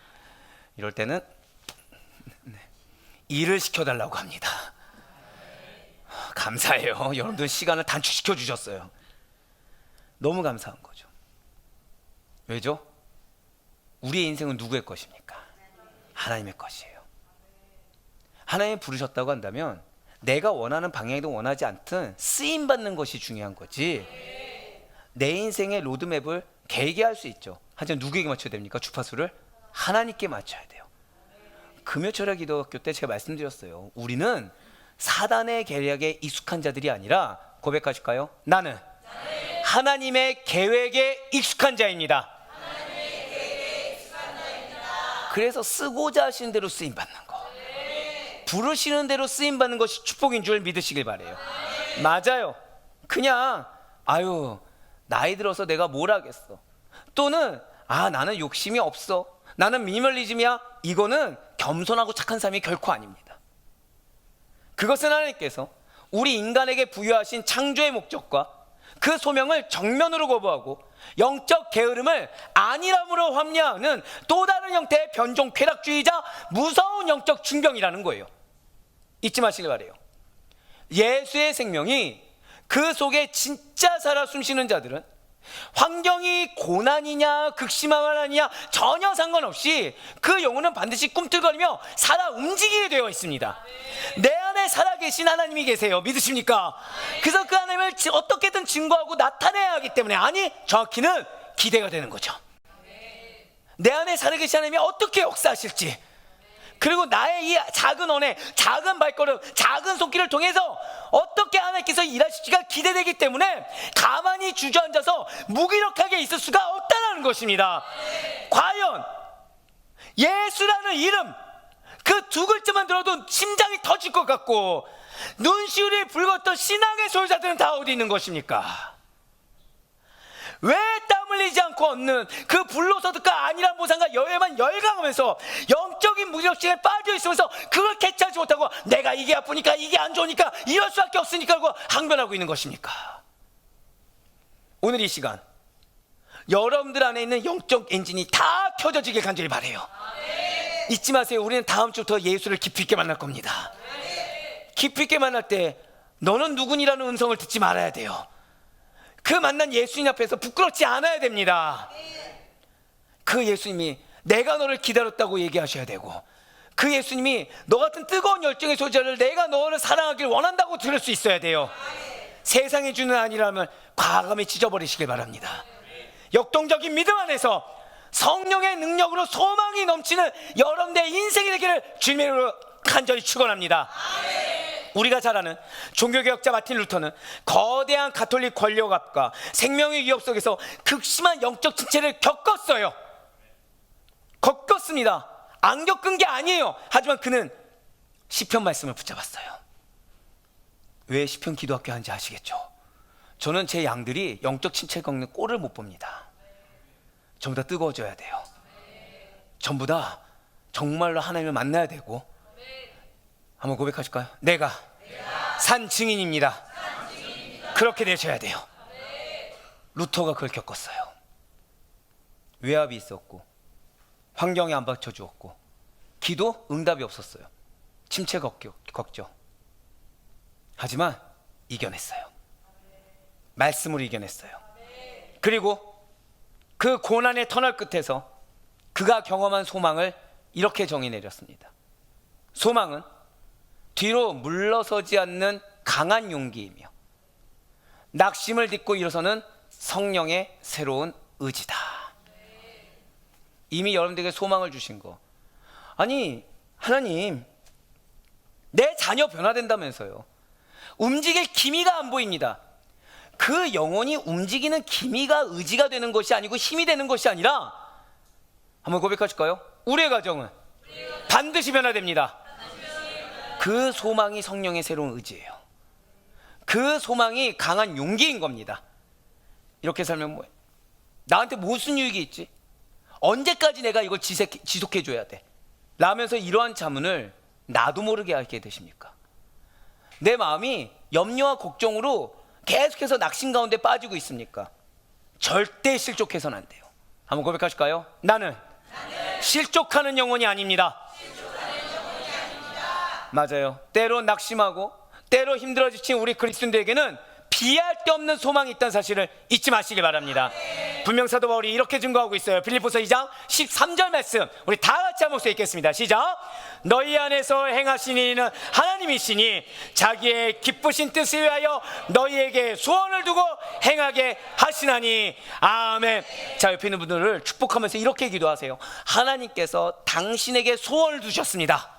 이럴 때는 일을 시켜달라고 합니다. 감사해요. 여러분들 시간을 단축시켜 주셨어요. 너무 감사한 거죠. 왜죠? 우리의 인생은 누구의 것입니까? 하나님의 것이에요. 하나님이 부르셨다고 한다면 내가 원하는 방향이든 원하지 않든 쓰임받는 것이 중요한 거지. 내 인생의 로드맵을 개개할 수 있죠. 하지만 누구에게 맞춰야 됩니까? 주파수를 하나님께 맞춰야 돼요. 금요철야 기도학교 때 제가 말씀드렸어요. 우리는 사단의 계략에 익숙한 자들이 아니라, 고백하실까요? 나는 하나님의 계획에 익숙한 자입니다. 그래서 쓰고자 하시는 대로 쓰임받는 거, 부르시는 대로 쓰임받는 것이 축복인 줄 믿으시길 바래요. 맞아요. 그냥 아유 나이 들어서 내가 뭘 하겠어, 또는 나는 욕심이 없어, 나는 미니멀리즘이야, 이거는 겸손하고 착한 삶이 결코 아닙니다. 그것은 하나님께서 우리 인간에게 부여하신 창조의 목적과 그 소명을 정면으로 거부하고 영적 게으름을 안일함으로 합리화하는 또 다른 형태의 변종 쾌락주의자, 무서운 영적 중병이라는 거예요. 잊지 마시길 바래요. 예수의 생명이 그 속에 진짜 살아 숨쉬는 자들은 환경이 고난이냐 극심하냐 전혀 상관없이 그 영혼은 반드시 꿈틀거리며 살아 움직이게 되어 있습니다. 내 안에 살아계신 하나님이 계세요. 믿으십니까? 그래서 그 하나님을 어떻게든 증거하고 나타내야 하기 때문에, 아니 정확히는 기대가 되는 거죠. 내 안에 살아계신 하나님이 어떻게 역사하실지, 그리고 나의 이 작은 언해, 작은 발걸음, 작은 손길을 통해서 어떻게 하나님께서 일하실지가 기대되기 때문에 가만히 주저앉아서 무기력하게 있을 수가 없다는 것입니다. 과연 예수라는 이름, 그 두 글자만 들어도 심장이 터질 것 같고 눈시울이 붉었던 신앙의 소유자들은 다 어디 있는 것입니까? 왜 땀 흘리지 않고 않고 얻는 그 불로소득과 안일한 보상과 여유에만 열광하면서 영적인 무력증에 빠져 있으면서 그걸 개차지 못하고 내가 이게 아프니까 이게 안 좋으니까 이럴 수밖에 없으니까 하고 항변하고 있는 것입니까? 오늘 이 시간 여러분들 안에 있는 영적 엔진이 다 켜져지길 간절히 바라요. 잊지 마세요. 우리는 다음 주부터 예수를 깊이 있게 만날 겁니다. 깊이 있게 만날 때 너는 누구니라는 음성을 듣지 말아야 돼요. 그 만난 예수님 앞에서 부끄럽지 않아야 됩니다. 그 예수님이 내가 너를 기다렸다고 얘기하셔야 되고, 그 예수님이 너 같은 뜨거운 열정의 소자를 내가 너를 사랑하길 원한다고 들을 수 있어야 돼요. 세상이 주는 아니라면 과감히 찢어버리시길 바랍니다. 역동적인 믿음 안에서 성령의 능력으로 소망이 넘치는 여러분의 인생이 되기를 주님으로 간절히 축원합니다. 우리가 잘 아는 종교개혁자 마틴 루터는 거대한 가톨릭 권력 앞과 생명의 위협 속에서 극심한 영적 침체를 겪었어요. 겪었습니다. 안 겪은 게 아니에요. 하지만 그는 시편 말씀을 붙잡았어요. 왜 시편 기도학교 하는지 아시겠죠? 저는 제 양들이 영적 침체 겪는 꼴을 못 봅니다. 전부 다 뜨거워져야 돼요. 전부 다 정말로 하나님을 만나야 되고. 한번 고백하실까요? 내가 산 증인입니다. 그렇게 되셔야 돼요. 루터가 그걸 겪었어요. 외압이 있었고 환경에 안 받쳐주었고 기도 응답이 없었어요. 침체 걱정. 하지만 이겨냈어요. 말씀으로 이겨냈어요. 그리고 그 고난의 터널 끝에서 그가 경험한 소망을 이렇게 정의 내렸습니다. 소망은 뒤로 물러서지 않는 강한 용기이며 낙심을 딛고 일어서는 성령의 새로운 의지다. 이미 여러분들에게 소망을 주신 거, 아니 하나님 내 자녀 변화된다면서요. 움직일 기미가 안 보입니다. 그 영혼이 움직이는 기미가 의지가 되는 것이 아니고 힘이 되는 것이 아니라, 한번 고백하실까요? 우리의 가정은 반드시 변화됩니다. 그 소망이 성령의 새로운 의지예요. 그 소망이 강한 용기인 겁니다. 이렇게 살면 뭐예요? 나한테 무슨 유익이 있지? 언제까지 내가 이걸 지속해 줘야 돼? 라면서 이러한 자문을 나도 모르게 하게 되십니까? 내 마음이 염려와 걱정으로 계속해서 낙심 가운데 빠지고 있습니까? 절대 실족해서는 안 돼요. 한번 고백하실까요? 나는 실족하는 영혼이 아닙니다. 맞아요. 때로 낙심하고 때로 힘들어 지친 우리 그리스도인들에게는 비할 데 없는 소망이 있다는 사실을 잊지 마시길 바랍니다. 분명 사도 바울이 이렇게 증거하고 있어요. 빌립보서 2장 13절 말씀, 우리 다 같이 한번 읽겠습니다. 시작. 너희 안에서 행하신 이는 하나님이시니 자기의 기쁘신 뜻을 위하여 너희에게 소원을 두고 행하게 하시나니. 아멘. 자, 옆에 있는 분들을 축복하면서 이렇게 기도하세요. 하나님께서 당신에게 소원을 두셨습니다.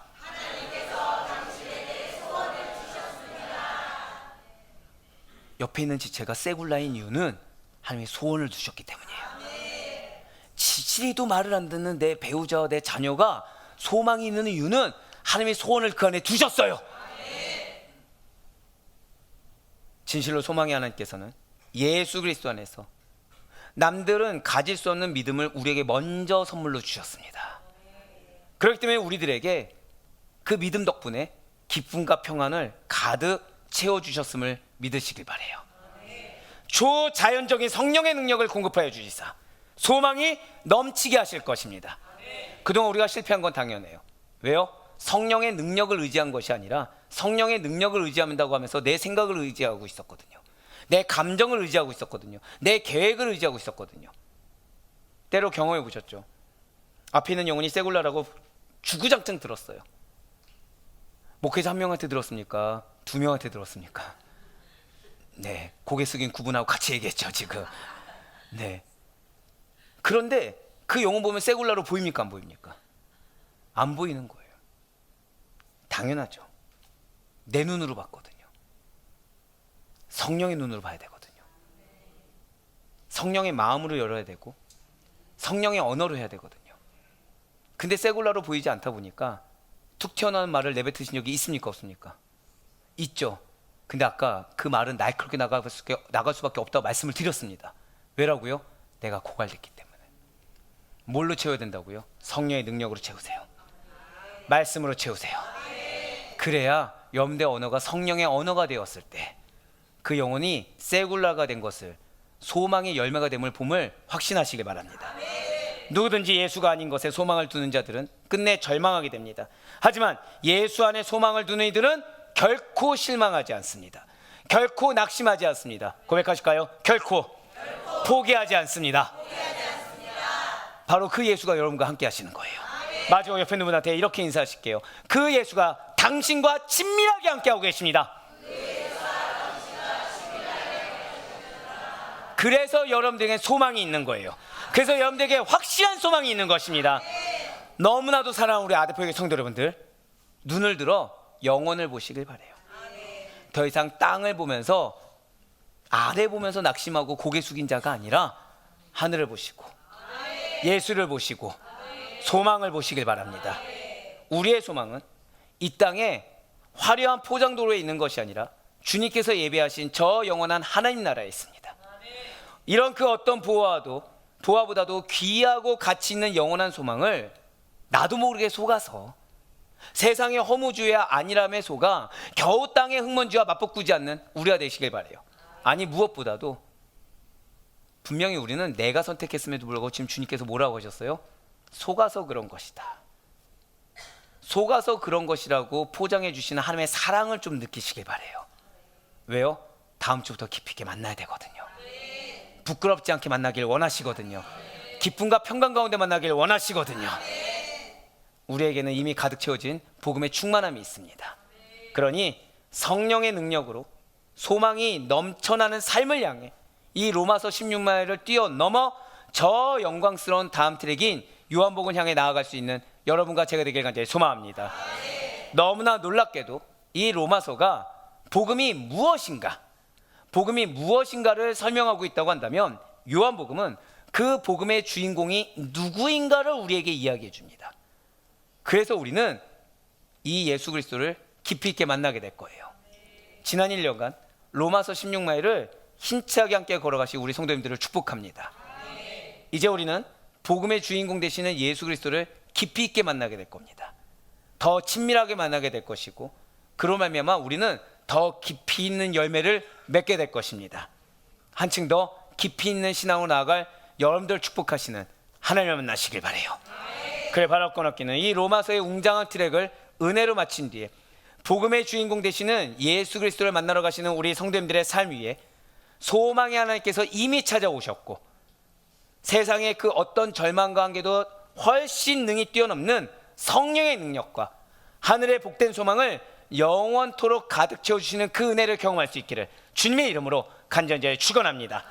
옆에 있는 지체가 세굴라인 이유는 하나님이 소원을 두셨기 때문이에요. 지지리도 말을 안 듣는 내 배우자와 내 자녀가 소망이 있는 이유는 하나님이 소원을 그 안에 두셨어요. 진실로 소망의 하나님께서는 예수 그리스도 안에서 남들은 가질 수 없는 믿음을 우리에게 먼저 선물로 주셨습니다. 그렇기 때문에 우리들에게 그 믿음 덕분에 기쁨과 평안을 가득 채워주셨음을 믿으시길 바래요. 초자연적인 성령의 능력을 공급하여 주시사 소망이 넘치게 하실 것입니다. 그동안 우리가 실패한 건 당연해요. 왜요? 성령의 능력을 의지한 것이 아니라 성령의 능력을 의지한다고 하면서 내 생각을 의지하고 있었거든요. 내 감정을 의지하고 있었거든요. 내 계획을 의지하고 있었거든요. 때로 경험해 보셨죠? 앞에 있는 영혼이 세굴라라고 주구장창 들었어요. 목회자 한 명한테 들었습니까? 두 명한테 들었습니까? 네, 고개 숙인 구분하고 같이 얘기했죠 지금. 네. 그런데 그 영혼 보면 세굴라로 보입니까 안 보입니까? 안 보이는 거예요. 당연하죠. 내 눈으로 봤거든요. 성령의 눈으로 봐야 되거든요. 성령의 마음으로 열어야 되고 성령의 언어로 해야 되거든요. 근데 세굴라로 보이지 않다 보니까 툭 튀어나오는 말을 내뱉으신 적이 있습니까 없습니까? 있죠. 근데 아까 그 말은 날카롭게 나갈 수밖에 없다고 말씀을 드렸습니다. 왜라고요? 내가 고갈됐기 때문에. 뭘로 채워야 된다고요? 성령의 능력으로 채우세요. 말씀으로 채우세요. 그래야 염대 언어가 성령의 언어가 되었을 때 그 영혼이 세굴라가 된 것을, 소망의 열매가 됨을 봄을 확신하시길 바랍니다. 누구든지 예수가 아닌 것에 소망을 두는 자들은 끝내 절망하게 됩니다. 하지만 예수 안에 소망을 두는 이들은 결코 실망하지 않습니다. 결코 낙심하지 않습니다. 고백하실까요? 결코 포기하지 않습니다. 바로 그 예수가 여러분과 함께 하시는 거예요. 마지막 옆에 있는 분한테 이렇게 인사하실게요. 그 예수가 당신과 친밀하게 함께하고 계십니다. 그래서 여러분들에게 소망이 있는 거예요. 그래서 여러분들에게 확실한 소망이 있는 것입니다. 너무나도 사랑하는 우리 아대표의 성도 여러분들, 눈을 들어 영혼을 보시길 바라요. 더 이상 땅을 보면서, 아래 보면서 낙심하고 고개 숙인 자가 아니라 하늘을 보시고 예수를 보시고 소망을 보시길 바랍니다. 우리의 소망은 이 땅에 화려한 포장도로에 있는 것이 아니라 주님께서 예배하신 저 영원한 하나님 나라에 있습니다. 이런 그 어떤 보화보다도 귀하고 가치 있는 영원한 소망을 나도 모르게 속아서 세상의 허무주의와 안일함에 속아 겨우 땅의 흙먼지와 맞붙지 않는 우리가 되시길 바라요. 아니, 무엇보다도 분명히 우리는 내가 선택했음에도 불구하고 지금 주님께서 뭐라고 하셨어요? 속아서 그런 것이다. 속아서 그런 것이라고 포장해 주시는 하나님의 사랑을 좀 느끼시길 바라요. 왜요? 다음 주부터 깊이 있게 만나야 되거든요. 부끄럽지 않게 만나길 원하시거든요. 기쁨과 평강 가운데 만나길 원하시거든요. 우리에게는 이미 가득 채워진 복음의 충만함이 있습니다. 그러니 성령의 능력으로 소망이 넘쳐나는 삶을 향해 이 로마서 16마일을 뛰어넘어 저 영광스러운 다음 트랙인 요한복음을 향해 나아갈 수 있는 여러분과 제가 되길 간절히 소망합니다. 너무나 놀랍게도 이 로마서가 복음이 무엇인가를 설명하고 있다고 한다면, 요한복음은 그 복음의 주인공이 누구인가를 우리에게 이야기해 줍니다. 그래서 우리는 이 예수 그리스도를 깊이 있게 만나게 될 거예요. 지난 1년간 로마서 16마일을 힘차게 함께 걸어가시 우리 성도님들을 축복합니다. 이제 우리는 복음의 주인공 되시는 예수 그리스도를 깊이 있게 만나게 될 겁니다. 더 친밀하게 만나게 될 것이고, 그로 말미암아 우리는 더 깊이 있는 열매를 맺게 될 것입니다. 한층 더 깊이 있는 신앙으로 나아갈 여러분들 축복하시는 하나님을 만나시길 바라요. 그래, 바랄 건 없기는 이 로마서의 웅장한 트랙을 은혜로 마친 뒤에 복음의 주인공 되시는 예수 그리스도를 만나러 가시는 우리 성도님들의 삶 위에 소망의 하나님께서 이미 찾아오셨고, 세상의 그 어떤 절망과 한계도 훨씬 능히 뛰어넘는 성령의 능력과 하늘의 복된 소망을 영원토록 가득 채워주시는 그 은혜를 경험할 수 있기를 주님의 이름으로 간절히 축원합니다.